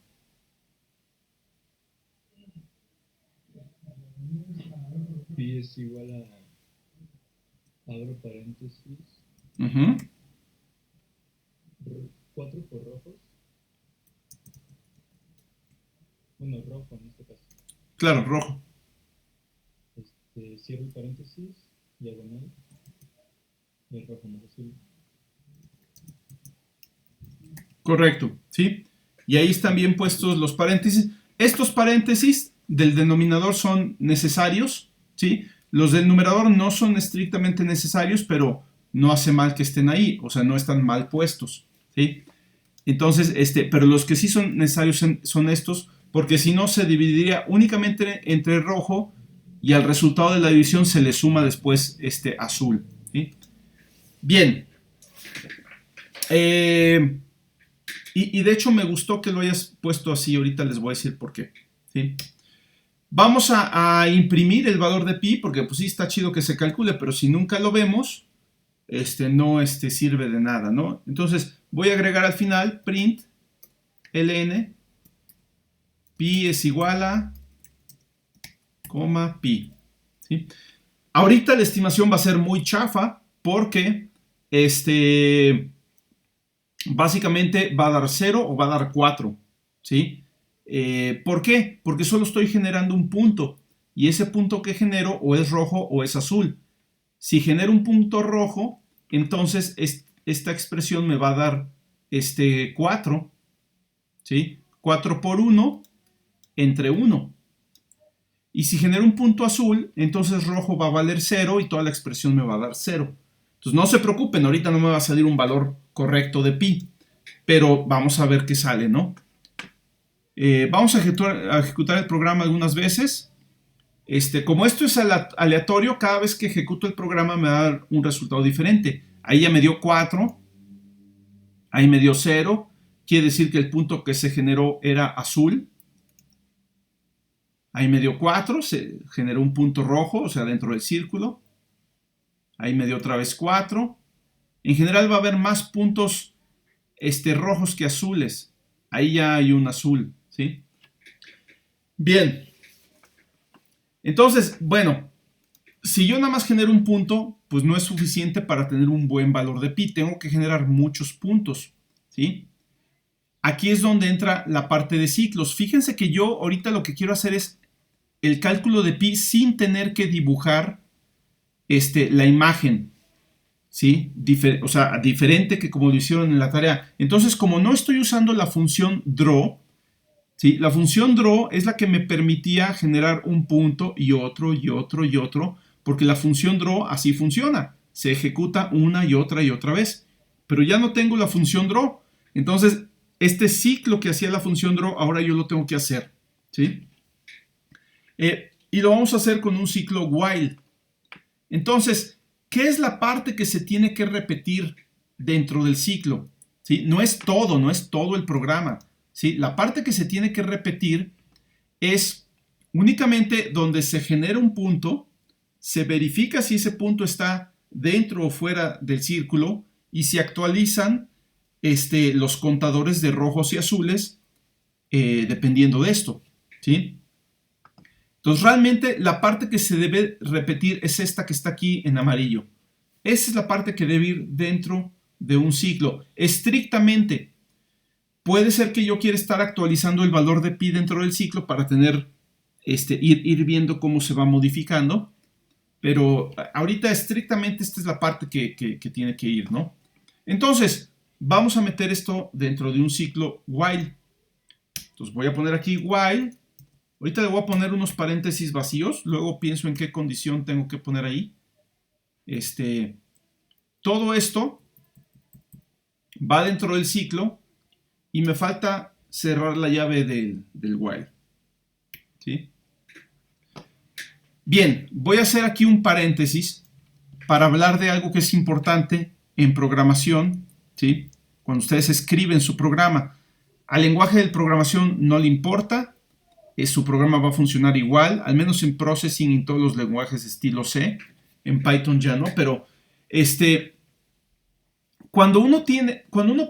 Pi es igual a, abro paréntesis, 4 por rojos. Bueno, rojo en este caso.
Claro, rojo.
Cierro el paréntesis, diagonal, y el rojo más azul.
Correcto, ¿sí? Y ahí están bien puestos los paréntesis. Estos paréntesis del denominador son necesarios, ¿sí? Los del numerador no son estrictamente necesarios, pero no hace mal que estén ahí, o sea, no están mal puestos, ¿sí? Entonces, pero los que sí son necesarios son estos, porque si no se dividiría únicamente entre rojo y al resultado de la división se le suma después azul, ¿sí? Bien, Y de hecho me gustó que lo hayas puesto así. Ahorita les voy a decir por qué. ¿Sí? Vamos a imprimir el valor de pi, porque pues sí está chido que se calcule, pero si nunca lo vemos, no sirve de nada, ¿no? Entonces voy a agregar al final print ln pi es igual a pi. ¿Sí? Ahorita la estimación va a ser muy chafa porque básicamente va a dar 0 o va a dar 4. ¿Sí? ¿Por qué? Porque solo estoy generando un punto y ese punto que genero o es rojo o es azul. Si genero un punto rojo, entonces esta expresión me va a dar 4. ¿Sí? 4 por 1 entre 1. Y si genero un punto azul, entonces rojo va a valer 0 y toda la expresión me va a dar 0. Entonces no se preocupen, ahorita no me va a salir un valor correcto de pi, pero vamos a ver qué sale, ¿no? Vamos a ejecutar el programa algunas veces. Como esto es aleatorio, cada vez que ejecuto el programa me va a dar un resultado diferente. Ahí ya me dio 4, ahí me dio 0, quiere decir que el punto que se generó era azul. Ahí me dio 4, se generó un punto rojo, o sea, dentro del círculo. Ahí me dio otra vez 4. En general va a haber más puntos rojos que azules. Ahí ya hay un azul, ¿sí? Bien. Entonces, bueno, si yo nada más genero un punto, pues no es suficiente para tener un buen valor de pi. Tengo que generar muchos puntos, ¿sí? Aquí es donde entra la parte de ciclos. Fíjense que yo ahorita lo que quiero hacer es el cálculo de pi sin tener que dibujar la imagen, ¿sí? O sea, diferente que como lo hicieron en la tarea. Entonces, como no estoy usando la función draw, ¿sí? La función draw es la que me permitía generar un punto y otro y otro y otro, porque la función draw así funciona. Se ejecuta una y otra vez. Pero ya no tengo la función draw. Entonces, este ciclo que hacía la función draw, ahora yo lo tengo que hacer, ¿sí? Y lo vamos a hacer con un ciclo while. Entonces, ¿qué es la parte que se tiene que repetir dentro del ciclo? ¿Sí? No es todo el programa. ¿Sí? La parte que se tiene que repetir es únicamente donde se genera un punto, se verifica si ese punto está dentro o fuera del círculo y se actualizan los contadores de rojos y azules dependiendo de esto. ¿Sí? Entonces, realmente la parte que se debe repetir es esta que está aquí en amarillo. Esa es la parte que debe ir dentro de un ciclo. Estrictamente, puede ser que yo quiera estar actualizando el valor de pi dentro del ciclo para tener, ir viendo cómo se va modificando. Pero ahorita estrictamente esta es la parte que tiene que ir, ¿no? Entonces, vamos a meter esto dentro de un ciclo while. Entonces voy a poner aquí while. Ahorita le voy a poner unos paréntesis vacíos, luego pienso en qué condición tengo que poner ahí. Todo esto va dentro del ciclo y me falta cerrar la llave del while. ¿Sí? Bien, voy a hacer aquí un paréntesis para hablar de algo que es importante en programación, ¿sí? Cuando ustedes escriben su programa. Al lenguaje de programación no le importa. Su programa va a funcionar igual, al menos en Processing y en todos los lenguajes estilo C. En Python ya no, pero cuando uno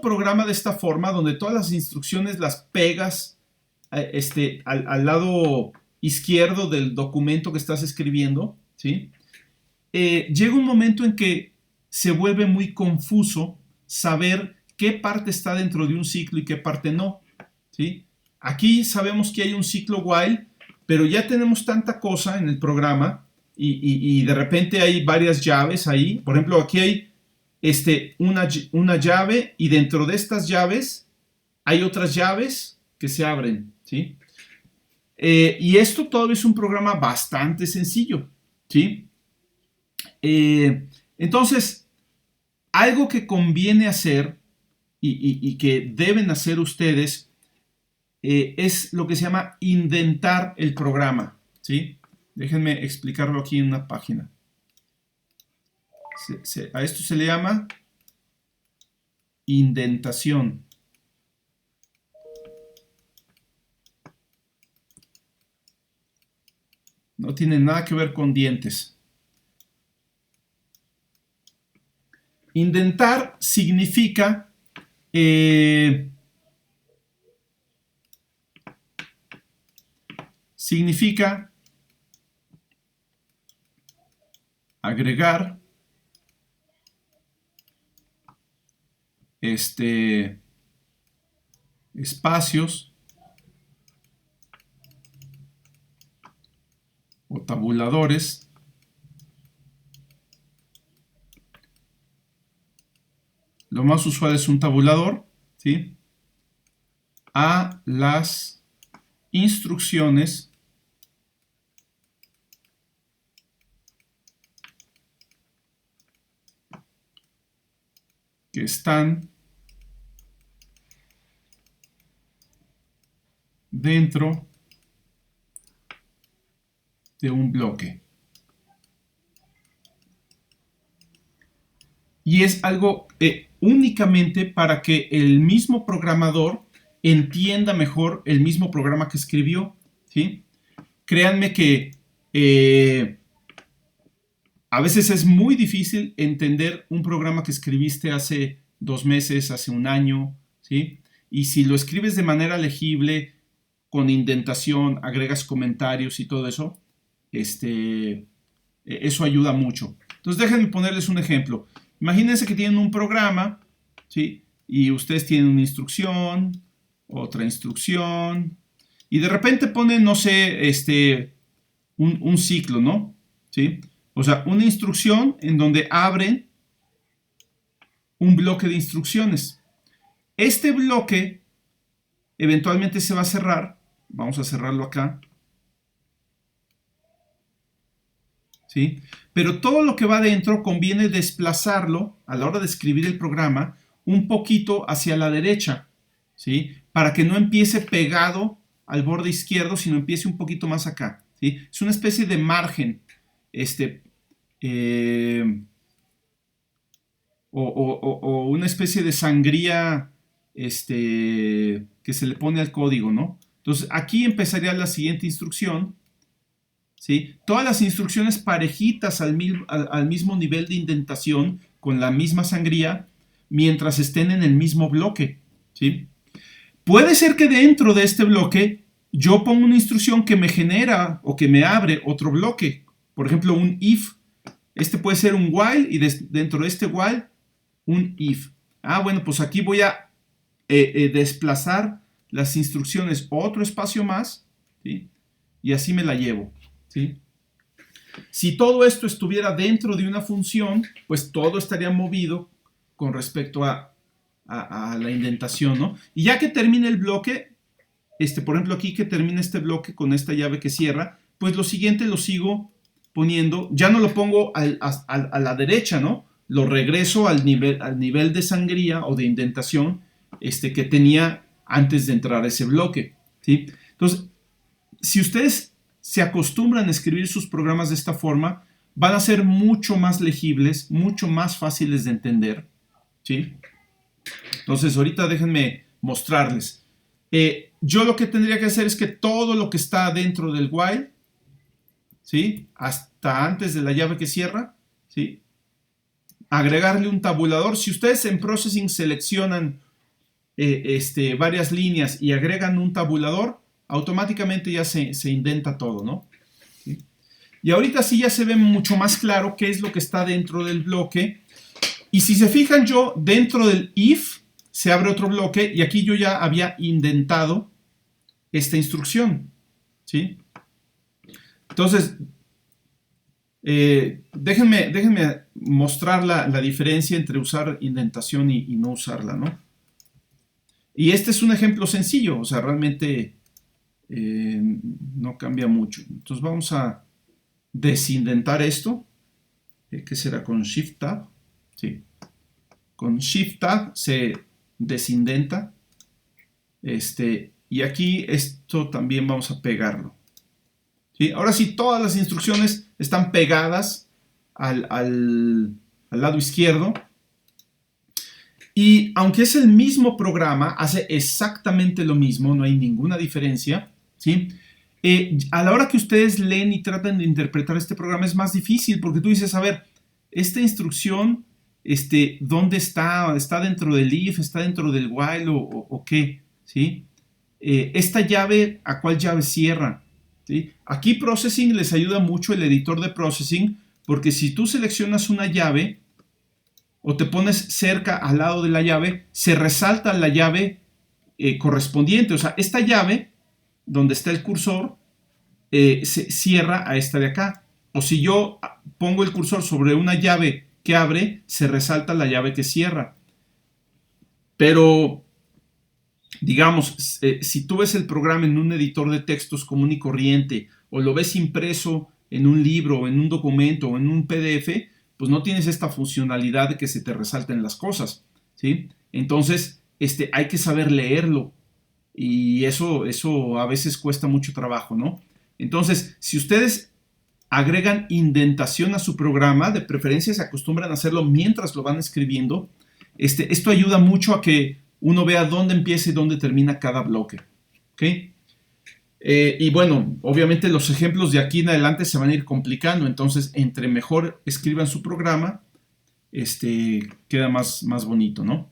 programa de esta forma, donde todas las instrucciones las pegas al lado izquierdo del documento que estás escribiendo, ¿sí? Llega un momento en que se vuelve muy confuso saber qué parte está dentro de un ciclo y qué parte no, ¿sí? Aquí sabemos que hay un ciclo while, pero ya tenemos tanta cosa en el programa y de repente hay varias llaves ahí. Por ejemplo, aquí hay una llave y dentro de estas llaves hay otras llaves que se abren, ¿sí? Y esto todavía es un programa bastante sencillo, ¿sí? Entonces, algo que conviene hacer y que deben hacer ustedes es lo que se llama indentar el programa, ¿sí? Déjenme explicarlo aquí en una página. A esto se le llama, déjenme explicarlo aquí en una página. A esto se le llama, déjenme explicarlo aquí en una página. A esto se le llama, déjenme explicarlo aquí en una página. A esto se le llama indentar el programa, ¿sí? indentación. No tiene nada que ver con dientes. Indentar significa agregar espacios o tabuladores lo más usual es un tabulador, ¿sí?, a las instrucciones que están dentro de un bloque. Y es algo únicamente para que el mismo programador entienda mejor el mismo programa que escribió, ¿sí? Créanme que a veces es muy difícil entender un programa que escribiste hace 2 meses, hace un año, ¿sí? Y si lo escribes de manera legible, con indentación, agregas comentarios y todo eso, eso ayuda mucho. Entonces déjenme ponerles un ejemplo. Imagínense que tienen un programa, ¿sí?, y ustedes tienen una instrucción, otra instrucción, y de repente ponen, no sé, un ciclo, ¿no? ¿Sí? O sea, una instrucción en donde abren un bloque de instrucciones. Este bloque eventualmente se va a cerrar. Vamos a cerrarlo acá. ¿Sí? Pero todo lo que va adentro conviene desplazarlo a la hora de escribir el programa un poquito hacia la derecha, ¿sí?, para que no empiece pegado al borde izquierdo, sino empiece un poquito más acá, ¿sí? Es una especie de margen, o una especie de sangría que se le pone al código, ¿no? Entonces aquí empezaría la siguiente instrucción, ¿sí? Todas las instrucciones parejitas al mismo nivel de indentación, con la misma sangría, mientras estén en el mismo bloque, ¿sí? Puede ser que dentro de este bloque yo ponga una instrucción que me genera o que me abre otro bloque. Por ejemplo, un if. Este puede ser un while y dentro de este while un if. Bueno, pues aquí voy a desplazar las instrucciones otro espacio más, ¿sí?, y así me la llevo, ¿sí? Si todo esto estuviera dentro de una función, pues todo estaría movido con respecto a la indentación, ¿no? Y ya que termine el bloque, por ejemplo aquí que termina este bloque con esta llave que cierra, pues lo siguiente lo sigo poniendo, ya no lo pongo a la derecha, ¿no? Lo regreso al nivel de sangría o de indentación que tenía antes de entrar a ese bloque, ¿sí? Entonces, si ustedes se acostumbran a escribir sus programas de esta forma, van a ser mucho más legibles, mucho más fáciles de entender, ¿sí? Entonces, ahorita déjenme mostrarles. Yo lo que tendría que hacer es que todo lo que está dentro del while, ¿sí?, hasta antes de la llave que cierra, ¿sí?, agregarle un tabulador. Si ustedes en Processing seleccionan varias líneas y agregan un tabulador, automáticamente ya se indenta todo, ¿no? ¿Sí? Y ahorita sí ya se ve mucho más claro qué es lo que está dentro del bloque. Y si se fijan, yo dentro del if se abre otro bloque y aquí yo ya había indentado esta instrucción, ¿sí? Entonces, déjenme mostrar la diferencia entre usar indentación y no usarla, ¿no? Y este es un ejemplo sencillo, o sea, realmente no cambia mucho. Entonces vamos a desindentar esto, que será con Shift Tab, ¿sí? Con Shift Tab se desindenta, y aquí esto también vamos a pegarlo, ¿sí? Ahora sí, todas las instrucciones están pegadas al lado izquierdo. Y aunque es el mismo programa, hace exactamente lo mismo, no hay ninguna diferencia, ¿sí? A la hora que ustedes leen y tratan de interpretar este programa es más difícil porque tú dices, a ver, esta instrucción, ¿dónde está? ¿Está dentro del if? ¿Está dentro del while? ¿O qué? ¿Sí? Esta llave, ¿a cuál llave cierra? ¿Sí? Aquí Processing les ayuda mucho el editor de Processing porque si tú seleccionas una llave o te pones cerca al lado de la llave, se resalta la llave correspondiente. O sea, esta llave, donde está el cursor, se cierra a esta de acá. O si yo pongo el cursor sobre una llave que abre, se resalta la llave que cierra. Pero, digamos, si tú ves el programa en un editor de textos común y corriente, o lo ves impreso en un libro, o en un documento, o en un PDF, pues no tienes esta funcionalidad de que se te resalten las cosas, ¿sí? Entonces, hay que saber leerlo. Y eso a veces cuesta mucho trabajo, ¿no? Entonces, si ustedes agregan indentación a su programa, de preferencia se acostumbran a hacerlo mientras lo van escribiendo, esto ayuda mucho a que uno vea dónde empieza y dónde termina cada bloque, ¿ok? Y bueno, obviamente los ejemplos de aquí en adelante se van a ir complicando, entonces entre mejor escriban su programa, queda más bonito, ¿no?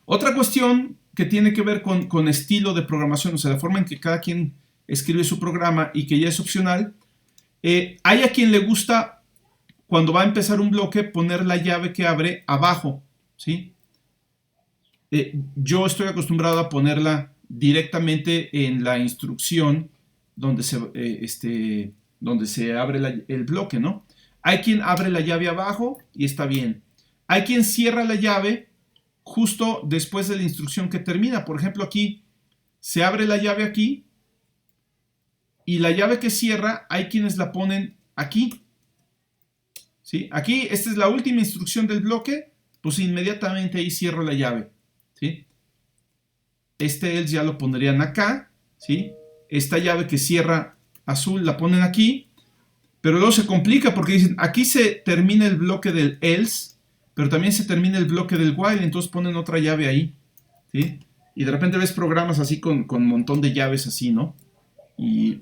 Otra cuestión que tiene que ver con estilo de programación, o sea, la forma en que cada quien escribe su programa y que ya es opcional. Hay a quien le gusta, cuando va a empezar un bloque, poner la llave que abre abajo, ¿sí? Yo estoy acostumbrado a ponerla directamente en la instrucción donde se abre el bloque, ¿no? Hay quien abre la llave abajo y está bien. Hay quien cierra la llave justo después de la instrucción que termina. Por ejemplo, aquí se abre la llave aquí y la llave que cierra hay quienes la ponen aquí, ¿sí? Aquí, esta es la última instrucción del bloque, pues inmediatamente ahí cierro la llave, ¿sí? Else ya lo pondrían acá, ¿sí? Esta llave que cierra azul la ponen aquí, pero luego se complica porque dicen, aquí se termina el bloque del else, pero también se termina el bloque del while, entonces ponen otra llave ahí, ¿sí? Y de repente ves programas así con un montón de llaves así, ¿no? Y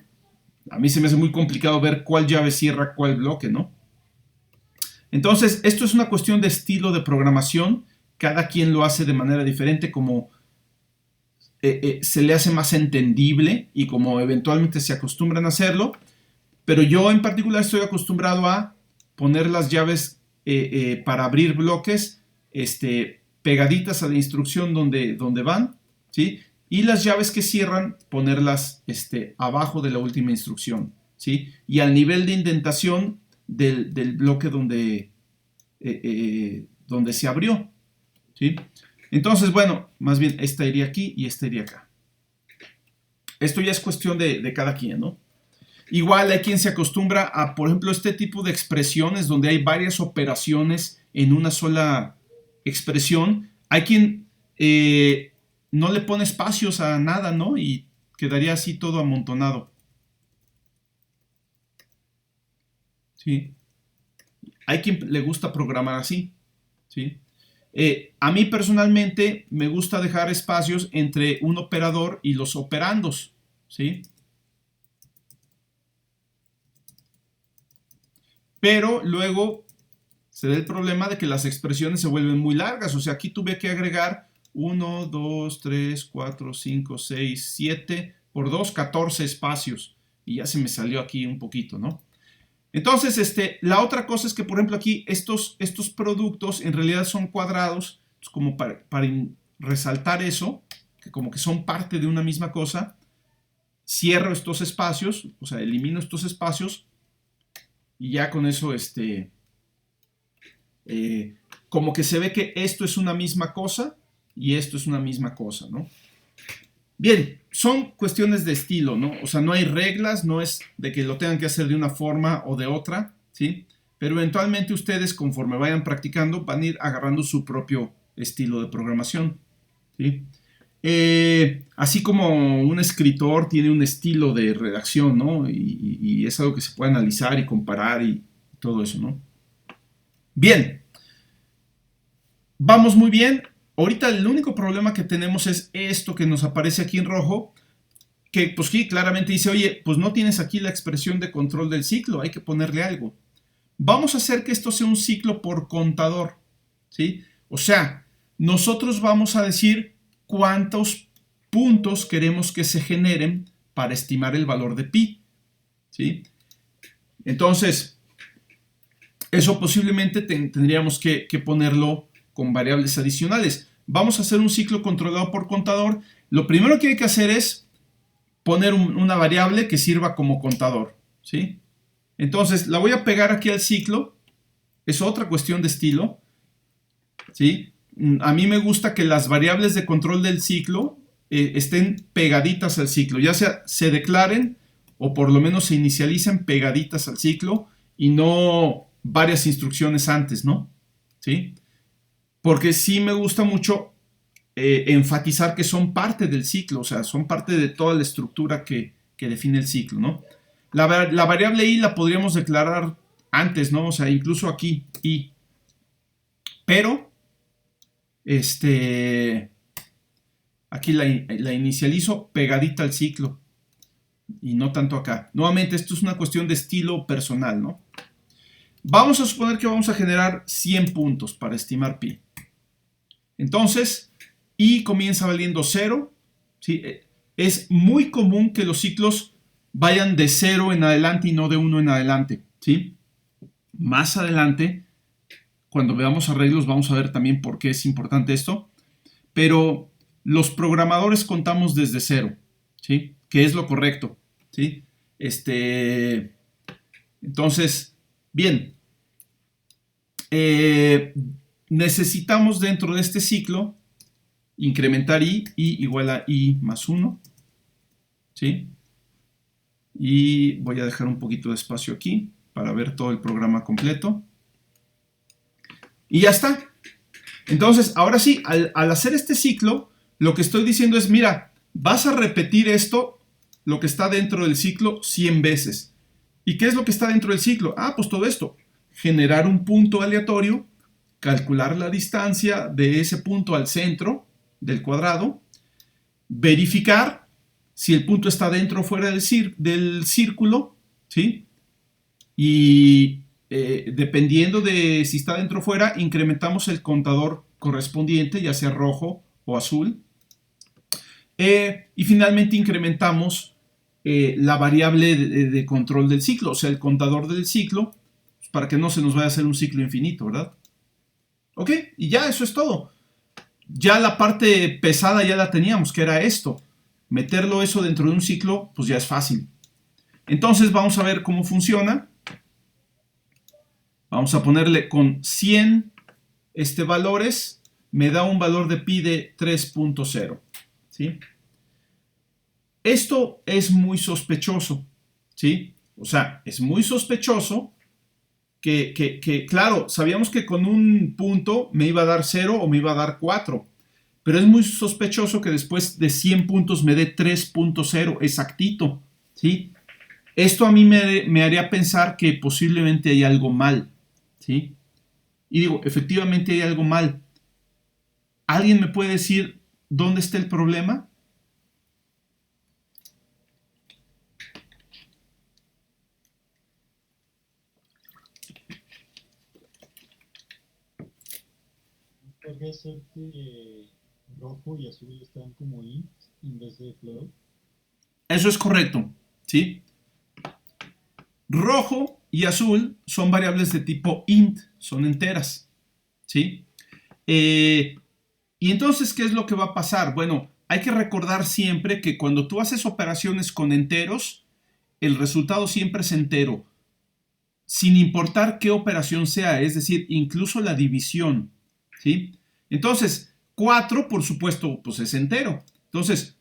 a mí se me hace muy complicado ver cuál llave cierra cuál bloque, ¿no? Entonces, esto es una cuestión de estilo de programación. Cada quien lo hace de manera diferente, como se le hace más entendible y como eventualmente se acostumbran a hacerlo. Pero yo en particular estoy acostumbrado a poner las llaves para abrir bloques pegaditas a la instrucción donde van, ¿sí? Y las llaves que cierran, ponerlas abajo de la última instrucción, ¿sí? Y al nivel de indentación del bloque donde se abrió, ¿sí? Entonces, bueno, más bien esta iría aquí y esta iría acá. Esto ya es cuestión de cada quien, ¿no? Igual hay quien se acostumbra a, por ejemplo, este tipo de expresiones donde hay varias operaciones en una sola expresión. Hay quien no le pone espacios a nada, ¿no? Y quedaría así todo amontonado. ¿Sí? Hay quien le gusta programar así, ¿sí? A mí personalmente me gusta dejar espacios entre un operador y los operandos, ¿sí? Pero luego se da el problema de que las expresiones se vuelven muy largas. O sea, aquí tuve que agregar 1, 2, 3, 4, 5, 6, 7 por 2, 14 espacios. Y ya se me salió aquí un poquito, ¿no? Entonces, la otra cosa es que, por ejemplo, aquí estos productos en realidad son cuadrados, pues como para resaltar eso, que como que son parte de una misma cosa. Cierro estos espacios, o sea, elimino estos espacios y ya con eso, como que se ve que esto es una misma cosa y esto es una misma cosa, ¿no? Bien, son cuestiones de estilo, ¿no? O sea, no hay reglas, no es de que lo tengan que hacer de una forma o de otra, ¿sí? Pero eventualmente ustedes, conforme vayan practicando, van a ir agarrando su propio estilo de programación, ¿sí? Así como un escritor tiene un estilo de redacción, ¿no? Y es algo que se puede analizar y comparar y todo eso, ¿no? Bien. Vamos muy bien. Ahorita el único problema que tenemos es esto que nos aparece aquí en rojo, que pues sí, claramente dice, oye, pues no tienes aquí la expresión de control del ciclo, hay que ponerle algo. Vamos a hacer que esto sea un ciclo por contador, ¿sí? O sea, nosotros vamos a decir cuántos puntos queremos que se generen para estimar el valor de pi, ¿sí? Entonces, eso posiblemente tendríamos que ponerlo con variables adicionales. Vamos a hacer un ciclo controlado por contador. Lo primero que hay que hacer es poner una variable que sirva como contador, ¿sí? Entonces, la voy a pegar aquí al ciclo. Es otra cuestión de estilo, ¿sí? A mí me gusta que las variables de control del ciclo estén pegaditas al ciclo, ya sea se declaren o por lo menos se inicialicen pegaditas al ciclo y no varias instrucciones antes, ¿no? ¿Sí? Porque sí me gusta mucho enfatizar que son parte del ciclo, o sea, son parte de toda la estructura que define el ciclo, ¿no? La variable i la podríamos declarar antes, ¿no? O sea, incluso aquí, i. Pero, aquí la inicializo pegadita al ciclo y no tanto acá. Nuevamente, esto es una cuestión de estilo personal, ¿no? Vamos a suponer que vamos a generar 100 puntos para estimar pi. Entonces, i comienza valiendo 0, ¿sí? Es muy común que los ciclos vayan de 0 en adelante y no de 1 en adelante, ¿sí? Más adelante, cuando veamos arreglos, vamos a ver también por qué es importante esto, pero los programadores contamos desde 0, ¿sí? Que es lo correcto, ¿sí? Entonces, bien, necesitamos dentro de este ciclo incrementar i igual a i más 1, ¿sí? Y voy a dejar un poquito de espacio aquí para ver todo el programa completo. Y ya está. Entonces, ahora sí, al hacer este ciclo, lo que estoy diciendo es, mira, vas a repetir esto, lo que está dentro del ciclo, 100 veces. ¿Y qué es lo que está dentro del ciclo? Ah, pues todo esto. Generar un punto aleatorio, calcular la distancia de ese punto al centro del cuadrado, verificar si el punto está dentro o fuera del círculo, ¿sí? Y dependiendo de si está dentro o fuera, incrementamos el contador correspondiente, ya sea rojo o azul. Y finalmente incrementamos la variable de control del ciclo, o sea, el contador del ciclo, para que no se nos vaya a hacer un ciclo infinito, ¿verdad? Ok, y ya, eso es todo. Ya la parte pesada ya la teníamos, que era esto. Meterlo eso dentro de un ciclo, pues ya es fácil. Entonces vamos a ver cómo funciona. Vamos a ponerle con 100 valores, me da un valor de pi de 3.0, ¿sí? Esto es muy sospechoso, ¿sí? O sea, es muy sospechoso que, claro, sabíamos que con un punto me iba a dar 0 o me iba a dar 4, pero es muy sospechoso que después de 100 puntos me dé 3.0 exactito, ¿sí? Esto a mí me haría pensar que posiblemente hay algo mal, ¿sí? Y digo, efectivamente hay algo mal. ¿Alguien me puede decir dónde está el problema?
Podría ser que rojo y azul están como int en vez de float.
Eso es correcto, ¿sí? Rojo y azul son variables de tipo int, son enteras, ¿sí? Y entonces, ¿qué es lo que va a pasar? Bueno, hay que recordar siempre que cuando tú haces operaciones con enteros, el resultado siempre es entero, sin importar qué operación sea, es decir, incluso la división, ¿sí? Entonces, 4, por supuesto, pues es entero. Entonces,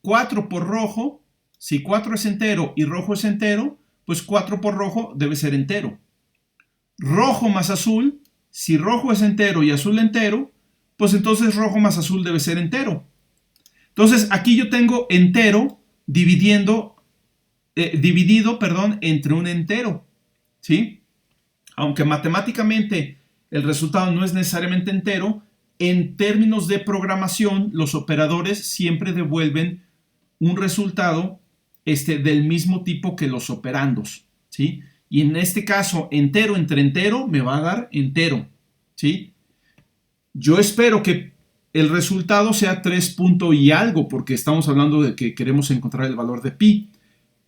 4 por rojo, si 4 es entero y rojo es entero, pues 4 por rojo debe ser entero. Rojo más azul, si rojo es entero y azul entero, pues entonces rojo más azul debe ser entero. Entonces, aquí yo tengo entero dividido, entre un entero, ¿sí? Aunque matemáticamente el resultado no es necesariamente entero, en términos de programación, los operadores siempre devuelven un resultado del mismo tipo que los operandos, ¿sí? Y en este caso, entero entre entero me va a dar entero, ¿sí? Yo espero que el resultado sea 3 punto y algo, porque estamos hablando de que queremos encontrar el valor de pi.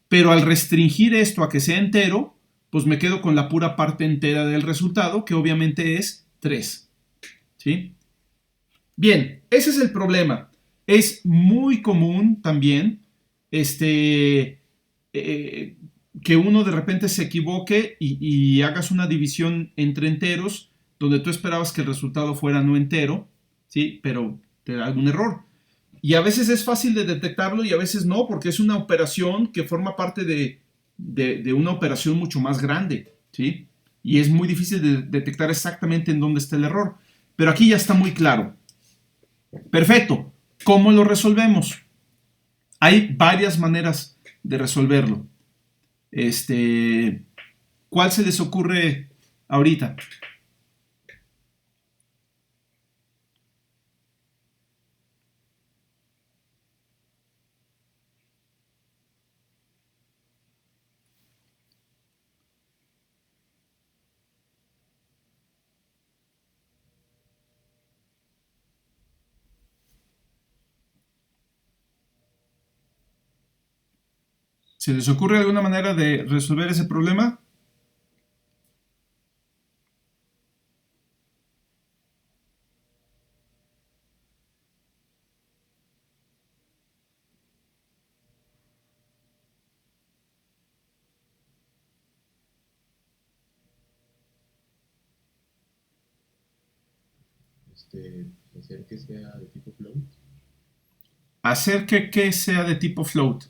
Pero al restringir esto a que sea entero, pues me quedo con la pura parte entera del resultado, que obviamente es 3, ¿sí? Bien, ese es el problema. Es muy común también que uno de repente se equivoque y hagas una división entre enteros donde tú esperabas que el resultado fuera no entero, ¿sí? Pero te da algún error. Y a veces es fácil de detectarlo y a veces no, porque es una operación que forma parte de una operación mucho más grande, ¿sí? Y es muy difícil de detectar exactamente en dónde está el error. Pero aquí ya está muy claro. Perfecto. ¿Cómo lo resolvemos? Hay varias maneras de resolverlo. ¿Cuál se les ocurre ahorita? ¿Se les ocurre alguna manera de resolver ese problema?
Hacer que sea de tipo float.
Hacer que sea de tipo float.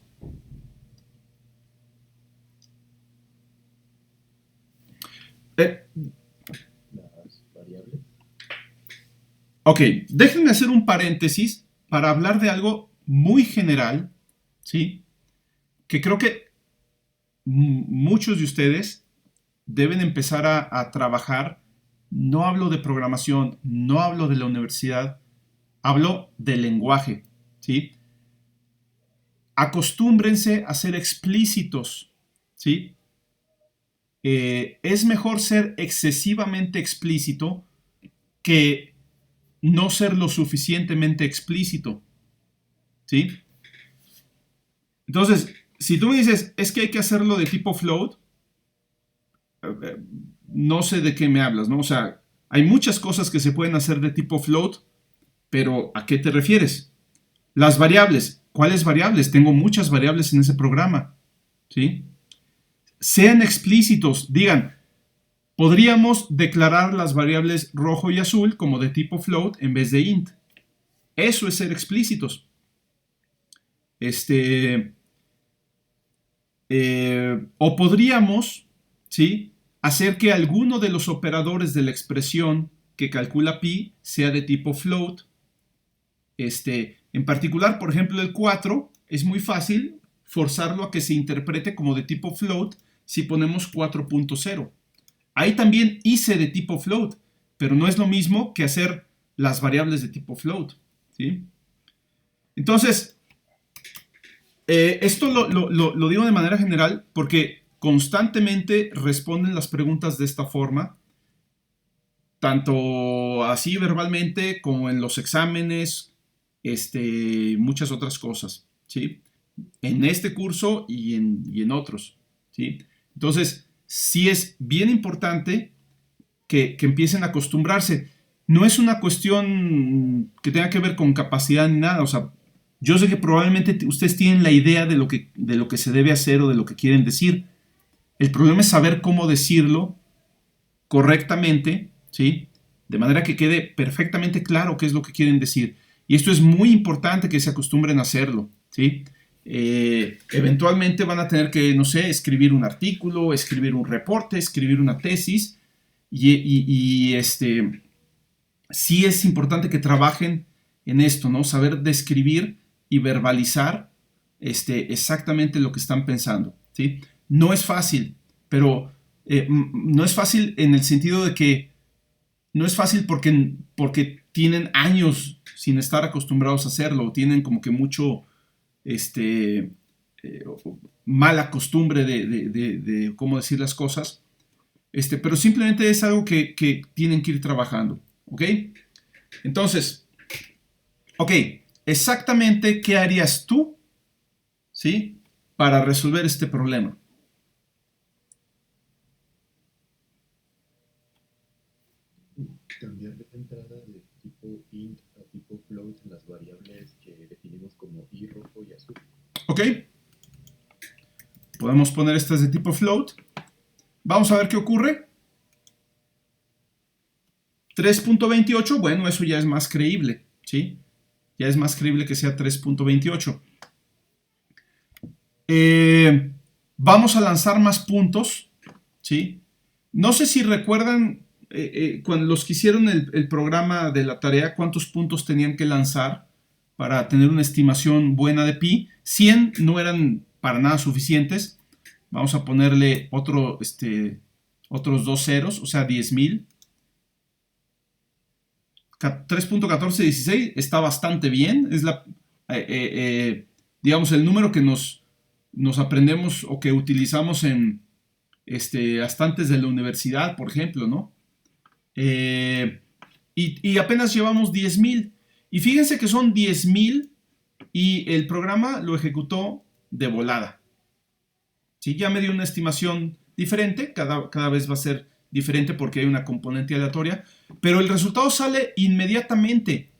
Las variables.
Ok, déjenme hacer un paréntesis para hablar de algo muy general, ¿sí? Que creo que muchos de ustedes deben empezar a trabajar. No hablo de programación, no hablo de la universidad, hablo del lenguaje, ¿sí? Acostúmbrense a ser explícitos, ¿sí? Es mejor ser excesivamente explícito que no ser lo suficientemente explícito, ¿sí? Entonces, si tú me dices, es que hay que hacerlo de tipo float, no sé de qué me hablas, ¿no? O sea, hay muchas cosas que se pueden hacer de tipo float, pero ¿a qué te refieres? Las variables, ¿cuáles variables? Tengo muchas variables en ese programa, ¿sí? Sean explícitos, digan, podríamos declarar las variables rojo y azul como de tipo float en vez de int. Eso es ser explícitos. O podríamos, ¿sí?, hacer que alguno de los operadores de la expresión que calcula pi sea de tipo float. En particular, por ejemplo, el 4 es muy fácil forzarlo a que se interprete como de tipo float si ponemos 4.0. Ahí también hice de tipo float, pero no es lo mismo que hacer las variables de tipo float, ¿sí? Entonces, esto lo digo de manera general porque constantemente responden las preguntas de esta forma, tanto así verbalmente como en los exámenes, muchas otras cosas, ¿sí? En este curso y en otros, ¿sí? Entonces, sí es bien importante que empiecen a acostumbrarse. No es una cuestión que tenga que ver con capacidad ni nada, o sea, yo sé que probablemente ustedes tienen la idea de lo que se debe hacer o de lo que quieren decir. El problema es saber cómo decirlo correctamente, ¿sí? De manera que quede perfectamente claro qué es lo que quieren decir. Y esto es muy importante que se acostumbren a hacerlo, ¿sí? Eventualmente van a tener que, no sé, escribir un artículo, escribir un reporte, escribir una tesis, y sí es importante que trabajen en esto, ¿no? Saber describir y verbalizar exactamente lo que están pensando, ¿sí? No es fácil, pero no es fácil en el sentido de que no es fácil porque tienen años sin estar acostumbrados a hacerlo, tienen como que mucho eh, mala costumbre de cómo decir las cosas, pero simplemente es algo que tienen que ir trabajando, ¿ok? Entonces, ok, exactamente qué harías tú, ¿sí? Para resolver este problema.
Cambiar de entrada de tipo int a tipo float las variables que definimos como y rojo y azul.
Ok. Podemos poner estas de tipo float. Vamos a ver qué ocurre. 3.28, bueno, eso ya es más creíble, ¿sí? Ya es más creíble que sea 3.28. Vamos a lanzar más puntos, ¿sí? No sé si recuerdan cuando los que hicieron el programa de la tarea, cuántos puntos tenían que lanzar para tener una estimación buena de pi. 100 no eran para nada suficientes. Vamos a ponerle otros dos ceros, o sea, 10,000. 3.1416 está bastante bien. Es digamos, el número que nos aprendemos o que utilizamos en hasta antes de la universidad, por ejemplo, ¿no? Y apenas llevamos 10,000. Y fíjense que son 10,000 y el programa lo ejecutó de volada. ¿Sí? Ya me dio una estimación diferente, cada vez va a ser diferente porque hay una componente aleatoria, pero el resultado sale inmediatamente.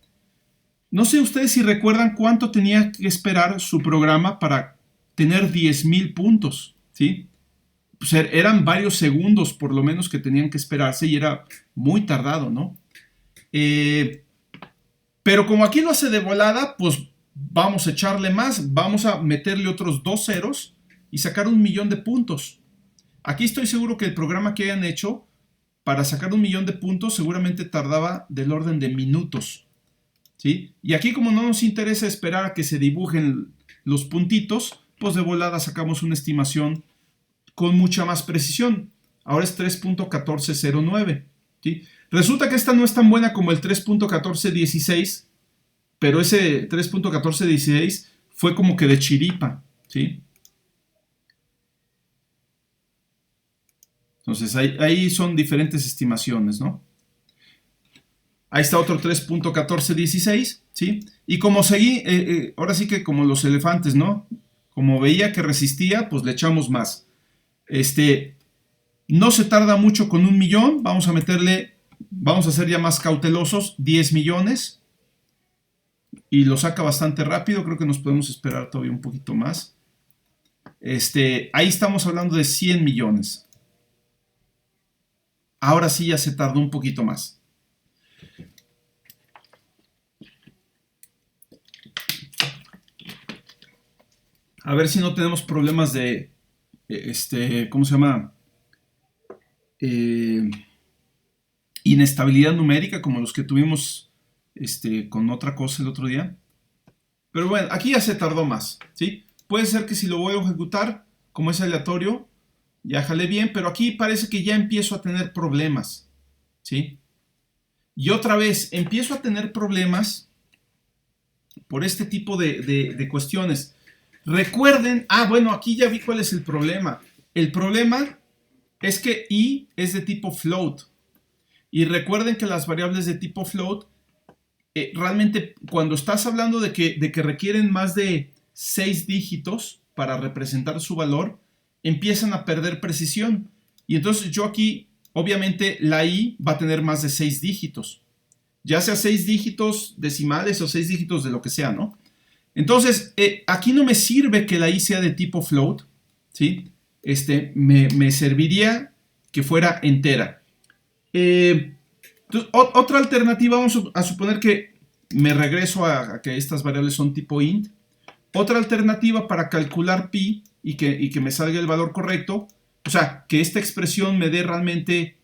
No sé ustedes si recuerdan cuánto tenía que esperar su programa para tener 10,000 puntos, ¿sí? Pues eran varios segundos por lo menos que tenían que esperarse y era muy tardado, ¿no? Pero como aquí lo hace de volada, pues vamos a echarle más, vamos a meterle otros 2 ceros y sacar 1,000,000 de puntos. Aquí estoy seguro que el programa que hayan hecho para sacar 1,000,000 de puntos seguramente tardaba del orden de minutos, ¿sí? Y aquí como no nos interesa esperar a que se dibujen los puntitos, pues de volada sacamos una estimación con mucha más precisión. Ahora es 3.1409, ¿sí? Resulta que esta no es tan buena como el 3.1416, pero ese 3.1416 fue como que de chiripa, ¿sí? Entonces ahí son diferentes estimaciones, ¿no? Ahí está otro 3.1416, ¿sí? Y como seguí, ahora sí que como los elefantes, ¿no? Como veía que resistía, pues le echamos más. No se tarda mucho con 1,000,000, vamos a ser ya más cautelosos, 10 millones. Y lo saca bastante rápido, creo que nos podemos esperar todavía un poquito más. Ahí estamos hablando de 100 millones. Ahora sí ya se tardó un poquito más. A ver si no tenemos problemas de, ¿cómo se llama? Inestabilidad numérica como los que tuvimos con otra cosa el otro día. Pero bueno, aquí ya se tardó más, ¿sí? Puede ser que si lo voy a ejecutar, como es aleatorio, ya jalé bien, pero aquí parece que ya empiezo a tener problemas, ¿sí? Y otra vez, empiezo a tener problemas por este tipo de cuestiones. Recuerden, bueno, aquí ya vi cuál es el problema. El problema es que i es de tipo float. Y recuerden que las variables de tipo float, realmente cuando estás hablando de que requieren más de 6 dígitos para representar su valor, empiezan a perder precisión. Y entonces yo aquí, obviamente, la i va a tener más de 6 dígitos. Ya sea 6 dígitos decimales o 6 dígitos de lo que sea, ¿no? Entonces, aquí no me sirve que la i sea de tipo float, ¿sí? Me serviría que fuera entera. Entonces, otra alternativa, vamos a suponer que me regreso a que estas variables son tipo int. Otra alternativa para calcular pi y que me salga el valor correcto, o sea, que esta expresión me dé realmente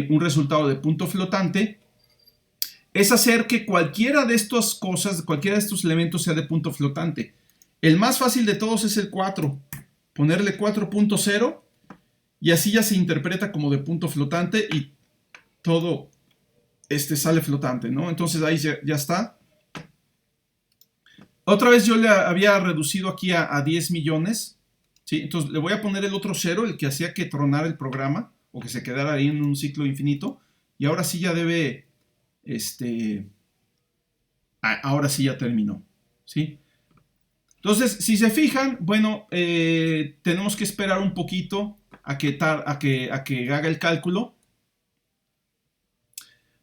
un resultado de punto flotante, es hacer que cualquiera de estas cosas, cualquiera de estos elementos sea de punto flotante. El más fácil de todos es el 4. Ponerle 4.0 y así ya se interpreta como de punto flotante y todo sale flotante, ¿no? Entonces ahí ya está. Otra vez yo le había reducido aquí a 10 millones, ¿sí? Entonces le voy a poner el otro 0, el que hacía que tronara el programa, o que se quedara ahí en un ciclo infinito. Y ahora sí ya debe, ahora sí ya terminó, ¿sí? Entonces, si se fijan, bueno, tenemos que esperar un poquito a que haga el cálculo.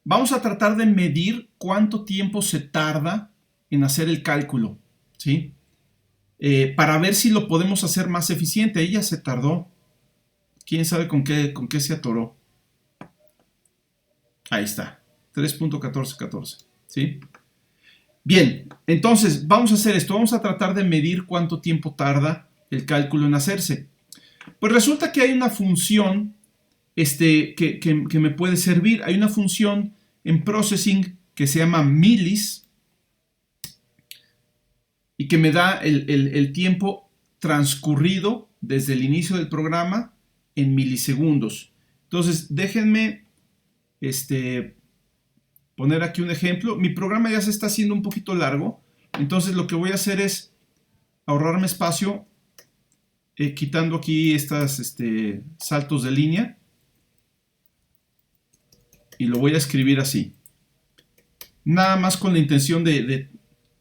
Vamos a tratar de medir cuánto tiempo se tarda en hacer el cálculo, ¿sí? Para ver si lo podemos hacer más eficiente. Ella se tardó. ¿Quién sabe con qué se atoró? Ahí está. 3.1414, ¿sí? Bien, entonces vamos a hacer esto. Vamos a tratar de medir cuánto tiempo tarda el cálculo en hacerse. Pues resulta que hay una función que me puede servir. Hay una función en processing que se llama millis y que me da el tiempo transcurrido desde el inicio del programa en milisegundos. Entonces, déjenme poner aquí un ejemplo. Mi programa ya se está haciendo un poquito largo, entonces lo que voy a hacer es ahorrarme espacio quitando aquí estos saltos de línea y lo voy a escribir así. Nada más con la intención de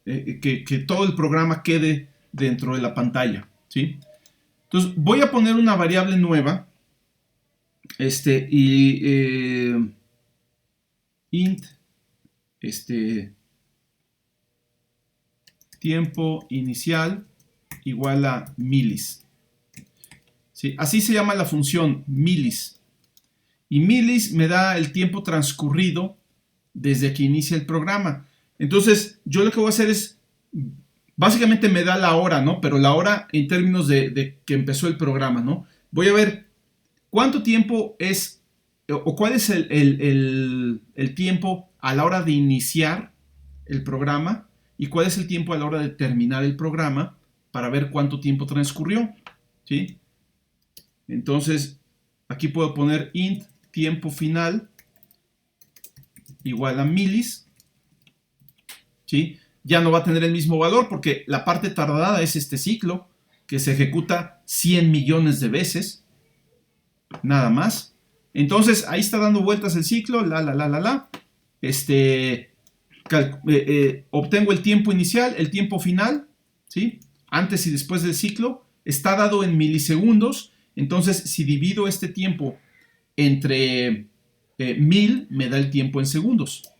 que todo el programa quede dentro de la pantalla, ¿sí? Entonces voy a poner una variable nueva int tiempo inicial igual a millis, ¿sí? Así se llama la función millis, y millis me da el tiempo transcurrido desde que inicia el programa. Entonces yo lo que voy a hacer es, básicamente me da la hora, ¿no? Pero la hora en términos de que empezó el programa, ¿no? Voy a ver cuánto tiempo es, o cuál es el tiempo a la hora de iniciar el programa y cuál es el tiempo a la hora de terminar el programa para ver cuánto tiempo transcurrió, ¿sí? Entonces, aquí puedo poner int tiempo final igual a millis, ¿sí? Ya no va a tener el mismo valor porque la parte tardada es este ciclo que se ejecuta 100 millones de veces, nada más. Entonces, ahí está dando vueltas el ciclo, obtengo el tiempo inicial, el tiempo final, ¿sí? Antes y después del ciclo, está dado en milisegundos. Entonces, si divido este tiempo entre 1000, me da el tiempo en segundos.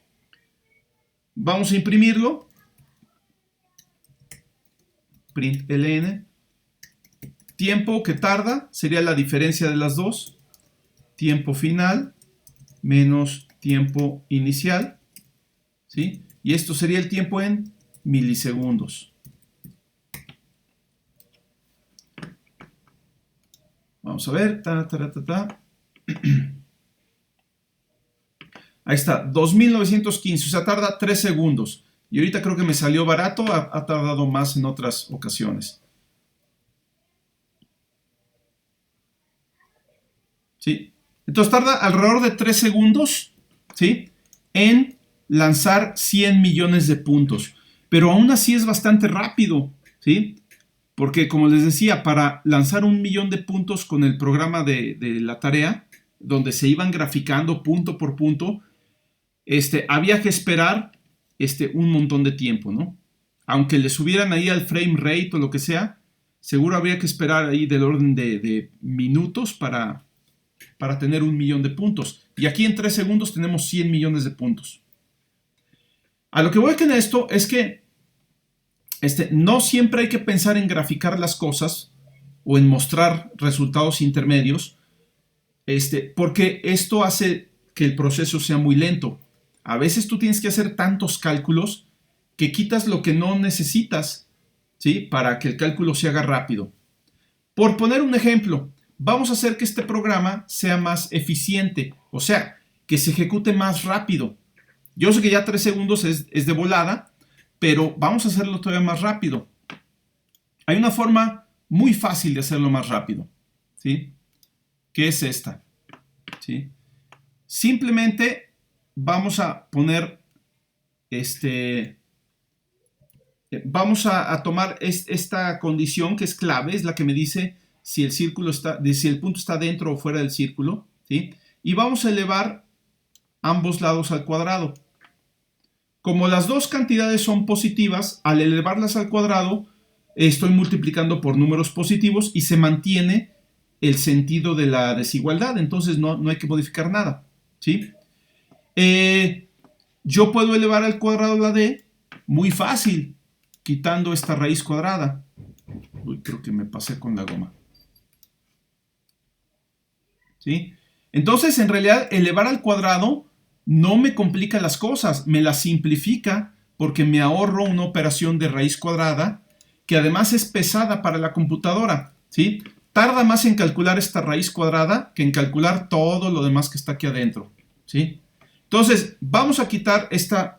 Vamos a imprimirlo. Println. Tiempo que tarda sería la diferencia de las dos. Tiempo final menos tiempo inicial, ¿sí? Y esto sería el tiempo en milisegundos. Vamos a ver. Ahí está, 2915, o sea, tarda 3 segundos. Y ahorita creo que me salió barato, ha tardado más en otras ocasiones. ¿Sí? Entonces tarda alrededor de 3 segundos, ¿sí? En lanzar 100 millones de puntos. Pero aún así es bastante rápido, ¿sí? Porque, como les decía, para lanzar 1 millón de puntos con el programa de la tarea, donde se iban graficando punto por punto, había que esperar un montón de tiempo, ¿no? Aunque le subieran ahí al frame rate o lo que sea, seguro habría que esperar ahí del orden de minutos para tener 1 millón de puntos. Y aquí en 3 segundos tenemos 100 millones de puntos. A lo que voy con esto es que no siempre hay que pensar en graficar las cosas o en mostrar resultados intermedios, porque esto hace que el proceso sea muy lento. A veces tú tienes que hacer tantos cálculos que quitas lo que no necesitas, ¿sí? Para que el cálculo se haga rápido. Por poner un ejemplo, vamos a hacer que este programa sea más eficiente, o sea, que se ejecute más rápido. Yo sé que ya 3 segundos es de volada, pero vamos a hacerlo todavía más rápido. Hay una forma muy fácil de hacerlo más rápido, ¿sí? Que es esta, ¿sí? Simplemente vamos a poner vamos a tomar esta condición que es clave, es la que me dice si el círculo si el punto está dentro o fuera del círculo, ¿sí? Y vamos a elevar ambos lados al cuadrado. Como las dos cantidades son positivas, al elevarlas al cuadrado, estoy multiplicando por números positivos y se mantiene el sentido de la desigualdad, entonces no hay que modificar nada, ¿sí? Yo puedo elevar al cuadrado la d muy fácil, quitando esta raíz cuadrada. Uy, creo que me pasé con la goma. ¿Sí? Entonces, en realidad, elevar al cuadrado no me complica las cosas, me las simplifica porque me ahorro una operación de raíz cuadrada que además es pesada para la computadora, ¿sí? Tarda más en calcular esta raíz cuadrada que en calcular todo lo demás que está aquí adentro, ¿sí? Entonces, vamos a quitar esta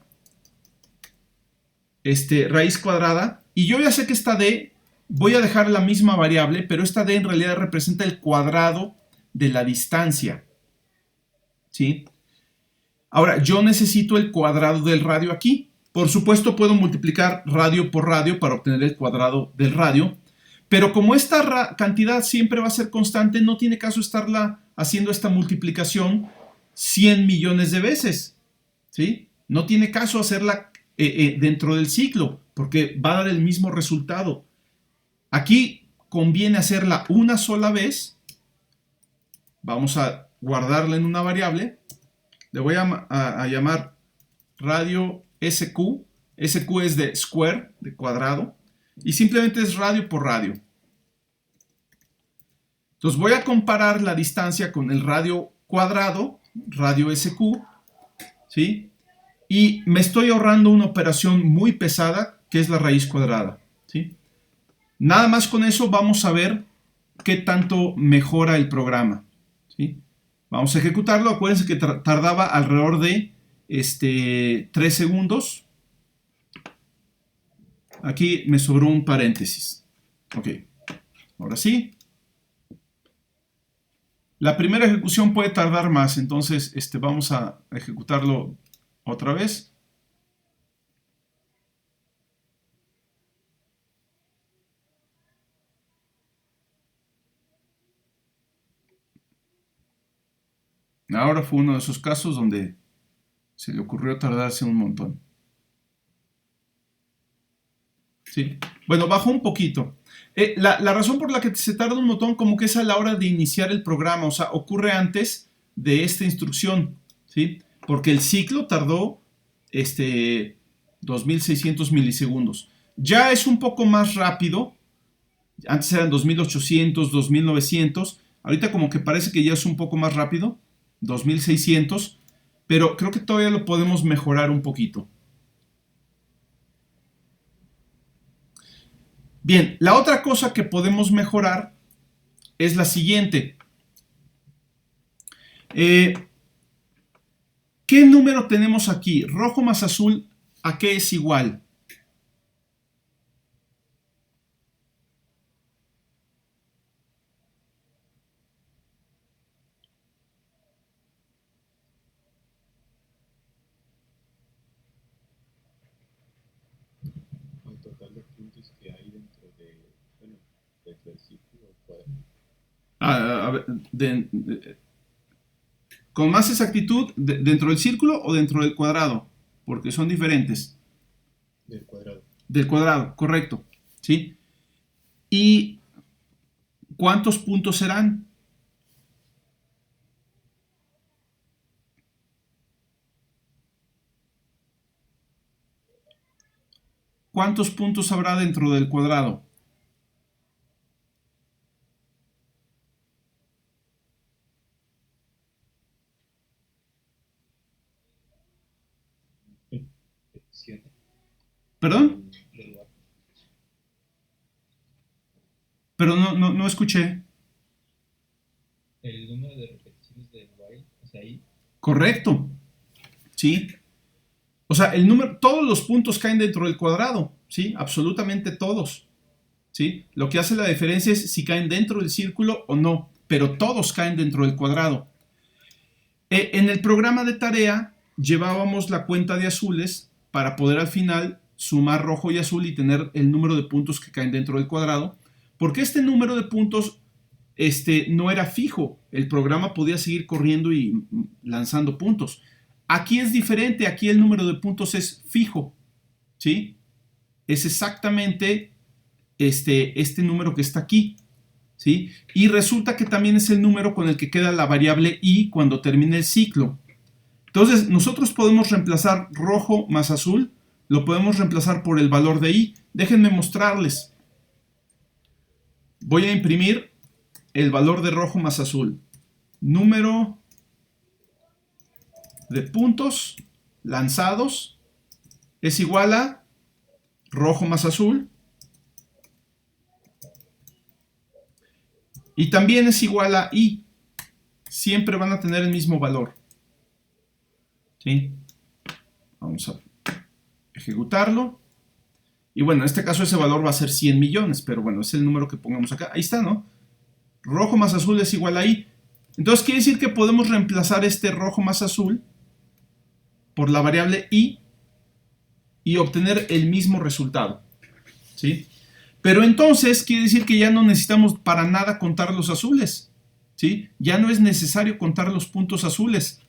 raíz cuadrada y yo ya sé que esta d voy a dejar la misma variable, pero esta d en realidad representa el cuadrado de la distancia, ¿sí? Ahora, yo necesito el cuadrado del radio aquí. Por supuesto, puedo multiplicar radio por radio para obtener el cuadrado del radio, pero como esta cantidad siempre va a ser constante, no tiene caso estarla haciendo esta multiplicación 100 millones de veces, ¿sí? No tiene caso hacerla dentro del ciclo, porque va a dar el mismo resultado. Aquí conviene hacerla una sola vez. Vamos a guardarla en una variable. Le voy a llamar radio SQ. SQ es de square, de cuadrado. Y simplemente es radio por radio. Entonces voy a comparar la distancia con el radio cuadrado, radio SQ, ¿sí? Y me estoy ahorrando una operación muy pesada, que es la raíz cuadrada, ¿sí? Nada más con eso vamos a ver qué tanto mejora el programa, ¿sí? Vamos a ejecutarlo. Acuérdense que tardaba alrededor de 3 segundos. Aquí me sobró un paréntesis. Ok, ahora sí. La primera ejecución puede tardar más, entonces vamos a ejecutarlo otra vez. Ahora fue uno de esos casos donde se le ocurrió tardarse un montón. Sí. Bueno, bajó un poquito. La razón por la que se tarda un montón como que es a la hora de iniciar el programa, o sea, ocurre antes de esta instrucción, ¿sí? Porque el ciclo tardó 2600 milisegundos. Ya es un poco más rápido. Antes eran 2800, 2900. Ahorita como que parece que ya es un poco más rápido, 2600, pero creo que todavía lo podemos mejorar un poquito. Bien, la otra cosa que podemos mejorar es la siguiente. ¿Qué número tenemos aquí? Rojo más azul, ¿a qué es igual?
Al total de puntos que hay dentro del círculo cuadrado.
A ver, con más exactitud, ¿dentro del círculo o dentro del cuadrado? Porque son diferentes.
Del cuadrado.
Del cuadrado, correcto. ¿Sí? ¿Y cuántos puntos serán? ¿Cuántos puntos habrá dentro del cuadrado? ¿Perdón? Pero no escuché.
El número de repeticiones del while, o sea, ahí.
Correcto. ¿Sí? O sea, el número, todos los puntos caen dentro del cuadrado. ¿Sí? Absolutamente todos. ¿Sí? Lo que hace la diferencia es si caen dentro del círculo o no. Pero todos caen dentro del cuadrado. En el programa de tarea, llevábamos la cuenta de azules para poder al final sumar rojo y azul y tener el número de puntos que caen dentro del cuadrado, porque este número de puntos no era fijo, el programa podía seguir corriendo y lanzando puntos. Aquí es diferente, aquí el número de puntos es fijo, ¿sí? Es exactamente este número que está aquí, ¿sí? Y resulta que también es el número con el que queda la variable i cuando termine el ciclo. Entonces, nosotros podemos reemplazar rojo más azul, lo podemos reemplazar por el valor de i. Déjenme mostrarles. Voy a imprimir el valor de rojo más azul. Número de puntos lanzados es igual a rojo más azul. Y también es igual a i. Siempre van a tener el mismo valor. ¿Sí? Vamos a ejecutarlo. Y bueno, en este caso ese valor va a ser 100 millones, pero bueno, es el número que pongamos acá. Ahí está, ¿no? Rojo más azul es igual a i. Entonces quiere decir que podemos reemplazar este rojo más azul por la variable i y obtener el mismo resultado. ¿Sí? Pero entonces quiere decir que ya no necesitamos para nada contar los azules. ¿Sí? Ya no es necesario contar los puntos azules.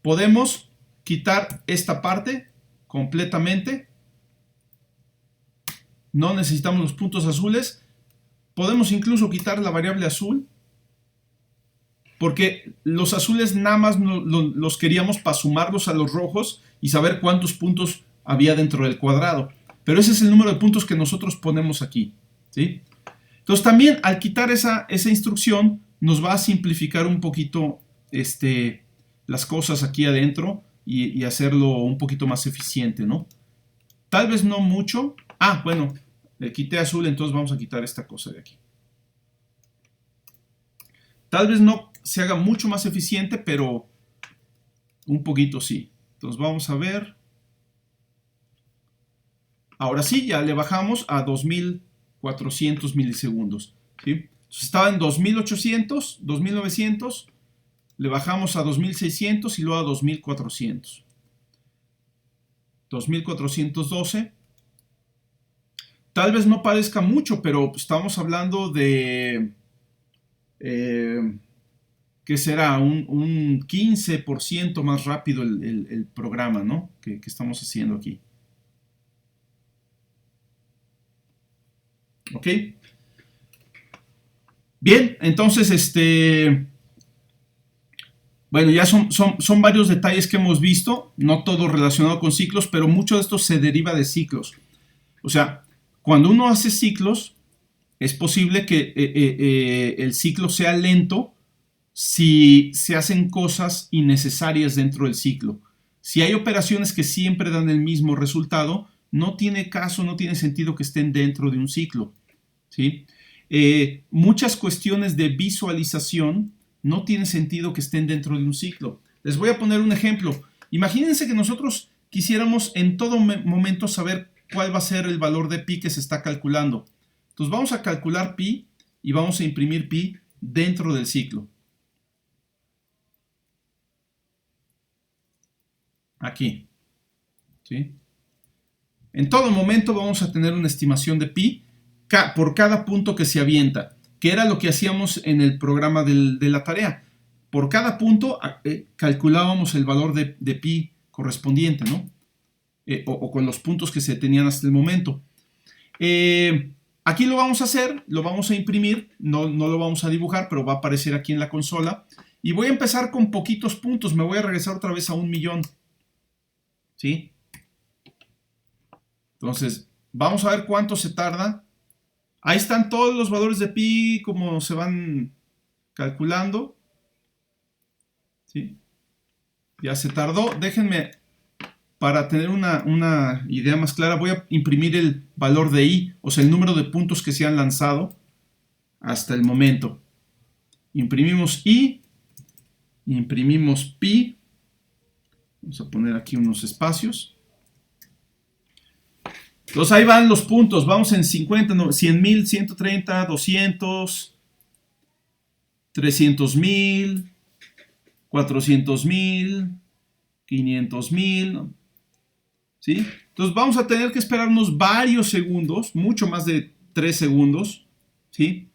Podemos quitar esta parte completamente. No necesitamos los puntos azules. Podemos incluso quitar la variable azul. Porque los azules nada más los queríamos para sumarlos a los rojos y saber cuántos puntos había dentro del cuadrado. Pero ese es el número de puntos que nosotros ponemos aquí, ¿sí? Entonces también al quitar esa instrucción nos va a simplificar un poquito las cosas aquí adentro y hacerlo un poquito más eficiente, ¿no? Tal vez no mucho. Ah, bueno, le quité azul, entonces vamos a quitar esta cosa de aquí. Tal vez no se haga mucho más eficiente, pero un poquito sí. Entonces vamos a ver. Ahora sí, ya le bajamos a 2400 milisegundos. ¿Sí? Entonces estaba en 2800, 2900, le bajamos a 2600 y luego a 2400. 2412. Tal vez no parezca mucho, pero estamos hablando de... ¿qué será? Un 15% más rápido el programa, ¿no? que estamos haciendo aquí. ¿Ok? Bien, entonces, bueno, ya son varios detalles que hemos visto, no todo relacionado con ciclos, pero mucho de esto se deriva de ciclos. O sea, cuando uno hace ciclos, es posible que el ciclo sea lento si se hacen cosas innecesarias dentro del ciclo. Si hay operaciones que siempre dan el mismo resultado, no tiene caso, no tiene sentido que estén dentro de un ciclo, ¿sí? Muchas cuestiones de visualización no tiene sentido que estén dentro de un ciclo. Les voy a poner un ejemplo. Imagínense que nosotros quisiéramos en todo momento saber cuál va a ser el valor de pi que se está calculando. Entonces vamos a calcular pi y vamos a imprimir pi dentro del ciclo. Aquí. ¿Sí? En todo momento vamos a tener una estimación de pi por cada punto que se avienta, que era lo que hacíamos en el programa de la tarea. Por cada punto calculábamos el valor de pi correspondiente, ¿no? O con los puntos que se tenían hasta el momento. Aquí lo vamos a hacer, lo vamos a imprimir, no lo vamos a dibujar, pero va a aparecer aquí en la consola. Y voy a empezar con poquitos puntos, me voy a regresar otra vez a 1.000.000. ¿Sí? Entonces, vamos a ver cuánto se tarda. Ahí están todos los valores de pi, como se van calculando. ¿Sí? Ya se tardó. Déjenme, para tener una idea más clara, voy a imprimir el valor de i, o sea, el número de puntos que se han lanzado hasta el momento. Imprimimos i, imprimimos pi. Vamos a poner aquí unos espacios. Entonces ahí van los puntos, vamos en 50, 100.000, 130, 200, 300.000, 400.000, 500,000, ¿no? ¿Sí? Entonces vamos a tener que esperarnos varios segundos, mucho más de 3 segundos, ¿sí?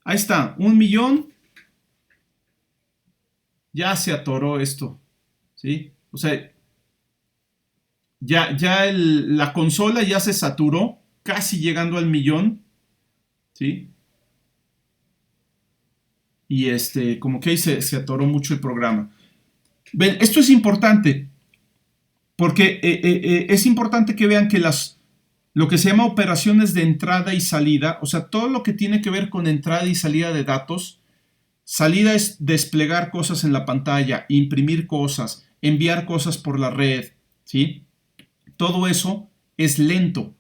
Ahí está, 1,000,000. Ya se atoró esto, ¿sí? O sea, la consola ya se saturó, casi llegando al 1,000,000, ¿sí? Y como que ahí se atoró mucho el programa. Ven, esto es importante, porque es importante que vean que lo que se llama operaciones de entrada y salida, o sea, todo lo que tiene que ver con entrada y salida de datos. Salida es desplegar cosas en la pantalla, imprimir cosas, enviar cosas por la red, ¿sí? Todo eso es lento.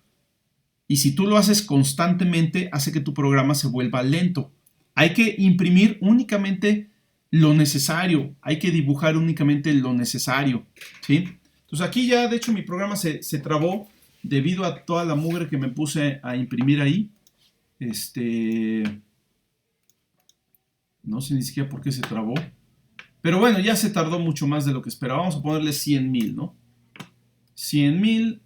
Y si tú lo haces constantemente, hace que tu programa se vuelva lento. Hay que imprimir únicamente lo necesario. Hay que dibujar únicamente lo necesario, ¿sí? Entonces aquí ya, de hecho, mi programa se trabó debido a toda la mugre que me puse a imprimir ahí. No sé ni siquiera por qué se trabó. Pero bueno, ya se tardó mucho más de lo que esperaba. Vamos a ponerle 100,000, ¿no? 100,000.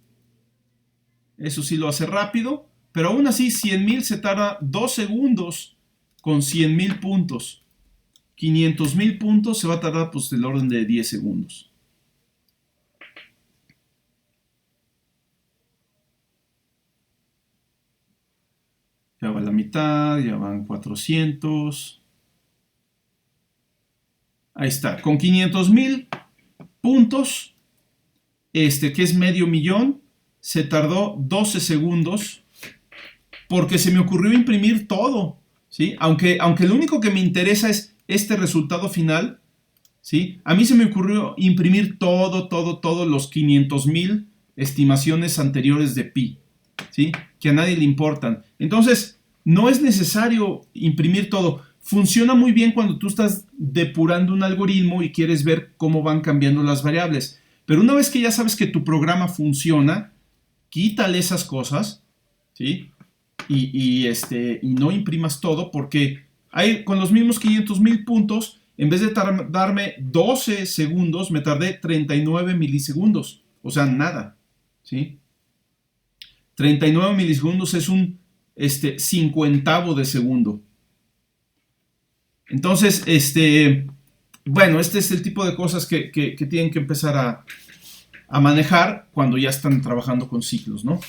Eso sí lo hace rápido. Pero aún así, 100,000 se tarda 2 segundos con 100,000 puntos. 500,000 puntos se va a tardar pues del orden de 10 segundos. Ya va la mitad, ya van 400. Ahí está, con 500,000 puntos, que es 500,000, se tardó 12 segundos porque se me ocurrió imprimir todo, ¿sí? Aunque lo único que me interesa es este resultado final, ¿sí? A mí se me ocurrió imprimir todos los 500,000 estimaciones anteriores de pi, ¿sí? Que a nadie le importan. Entonces, no es necesario imprimir todo. Funciona muy bien cuando tú estás depurando un algoritmo y quieres ver cómo van cambiando las variables. Pero una vez que ya sabes que tu programa funciona, quítale esas cosas, ¿sí? Y no imprimas todo, porque con los mismos 500,000 puntos, en vez de darme 12 segundos, me tardé 39 milisegundos. O sea, nada, ¿sí? 39 milisegundos es un 50avo de segundo. Entonces, bueno, este es el tipo de cosas que tienen que empezar a manejar cuando ya están trabajando con ciclos, ¿no?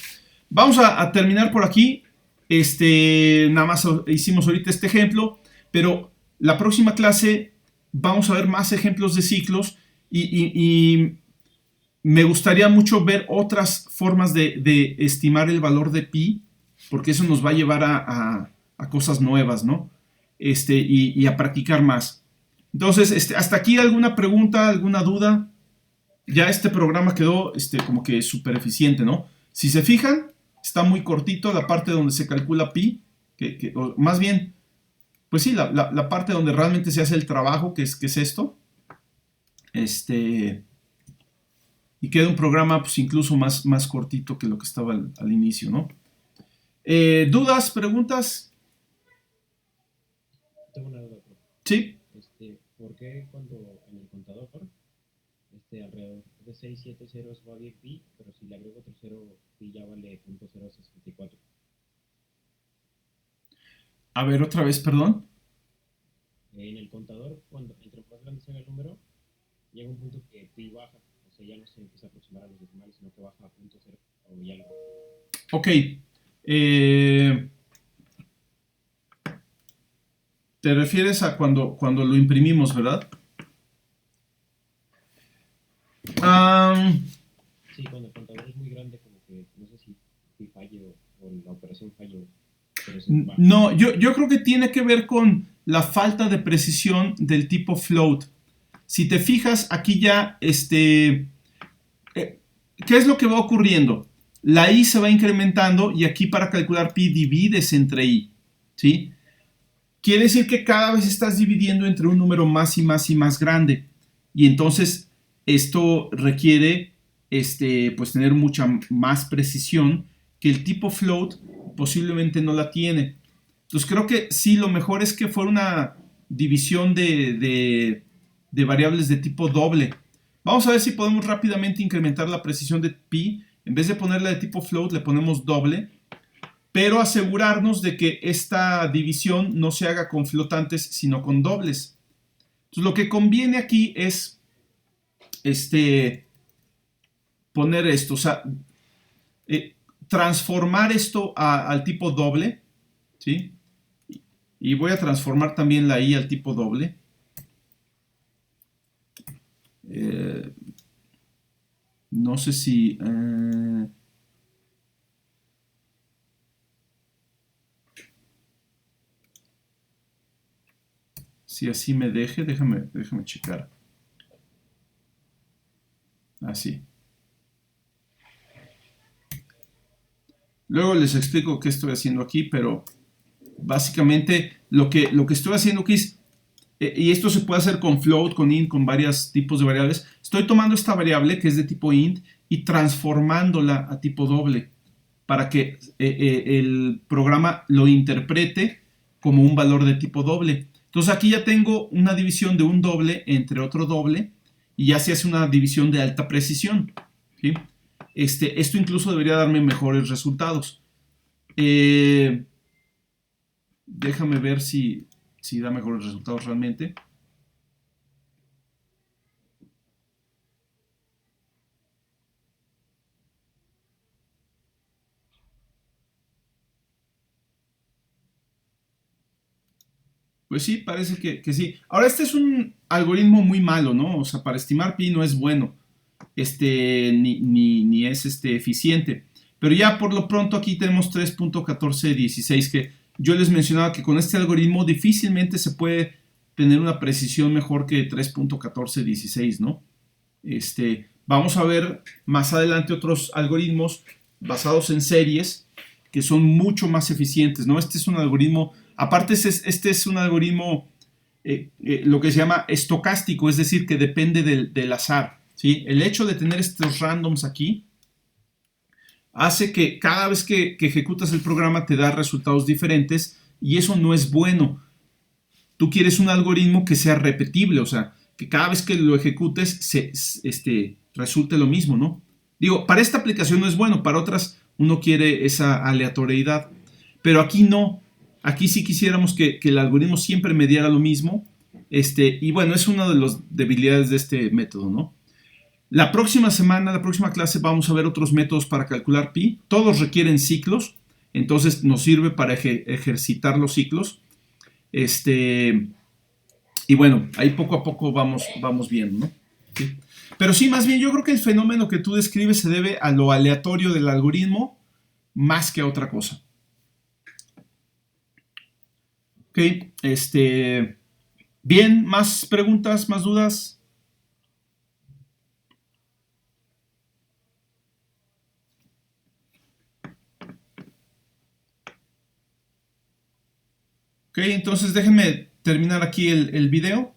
Vamos a terminar por aquí. Nada más hicimos ahorita este ejemplo, pero la próxima clase vamos a ver más ejemplos de ciclos y me gustaría mucho ver otras formas de estimar el valor de pi, porque eso nos va a llevar a cosas nuevas, ¿no? Y a practicar más. Entonces, hasta aquí alguna pregunta, alguna duda. Ya este programa quedó como que súper eficiente, ¿no? Si se fijan, está muy cortito la parte donde se calcula pi, o más bien, pues sí, la parte donde realmente se hace el trabajo, que es esto. Y queda un programa pues incluso más cortito que lo que estaba al inicio, ¿no? ¿Dudas, preguntas?
Tengo una duda, profe.
Sí.
¿Por qué cuando en el contador alrededor de 6, 7 ceros va bien pi, pero si le agrego otro cero, pi ya vale .064?
A ver, otra vez, perdón.
En el contador, cuando entre más grande sea el número, llega un punto que pi baja, o sea, ya no se empieza a aproximar a los decimales, sino que baja a .0 o ya lo.
Ok. Te refieres a cuando lo imprimimos, ¿verdad?
Sí, cuando el contador es muy grande, como que no sé si pi falle o la operación falle.
No, yo creo que tiene que ver con la falta de precisión del tipo float. Si te fijas, aquí ya, ¿qué es lo que va ocurriendo? La i se va incrementando y aquí para calcular pi divides entre i, ¿sí? Quiere decir que cada vez estás dividiendo entre un número más y más y más grande. Y entonces esto requiere pues tener mucha más precisión que el tipo float posiblemente no la tiene. Entonces creo que sí, lo mejor es que fuera una división de variables de tipo doble. Vamos a ver si podemos rápidamente incrementar la precisión de pi. En vez de ponerla de tipo float, le ponemos doble, pero asegurarnos de que esta división no se haga con flotantes, sino con dobles. Entonces, lo que conviene aquí es poner esto, o sea, transformar esto al tipo doble, ¿sí? Y voy a transformar también la i al tipo doble. No sé si... si así me deje, déjame checar. Así. Luego les explico qué estoy haciendo aquí, pero básicamente lo que estoy haciendo aquí es, y esto se puede hacer con float, con int, con varios tipos de variables. Estoy tomando esta variable que es de tipo int y transformándola a tipo doble para que el programa lo interprete como un valor de tipo doble. Entonces aquí ya tengo una división de un doble entre otro doble y ya se hace una división de alta precisión, ¿sí? Esto incluso debería darme mejores resultados. Déjame ver si da mejores resultados realmente. Pues sí, parece que sí. Ahora, este es un algoritmo muy malo, ¿no? O sea, para estimar pi no es bueno. Ni es eficiente. Pero ya por lo pronto aquí tenemos 3.1416, que yo les mencionaba que con este algoritmo difícilmente se puede tener una precisión mejor que 3.1416, ¿no? Vamos a ver más adelante otros algoritmos basados en series que son mucho más eficientes, ¿no? Este es un algoritmo, aparte este es un algoritmo lo que se llama estocástico, es decir, que depende del azar, ¿sí? El hecho de tener estos randoms aquí hace que cada vez que ejecutas el programa te da resultados diferentes y eso no es bueno. Tú quieres un algoritmo que sea repetible, o sea, que cada vez que lo ejecutes resulte lo mismo, ¿no? Digo, para esta aplicación no es bueno, para otras uno quiere esa aleatoriedad, pero aquí no. Aquí sí quisiéramos que el algoritmo siempre mediara lo mismo, y bueno, es una de las debilidades de este método, ¿no? La próxima semana, la próxima clase, vamos a ver otros métodos para calcular pi. Todos requieren ciclos, entonces nos sirve para ejercitar los ciclos. Y bueno, ahí poco a poco vamos viendo, ¿no? ¿Sí? Pero sí, más bien yo creo que el fenómeno que tú describes se debe a lo aleatorio del algoritmo más que a otra cosa. Ok, bien, ¿más preguntas, más dudas? Ok, entonces déjenme terminar aquí el video.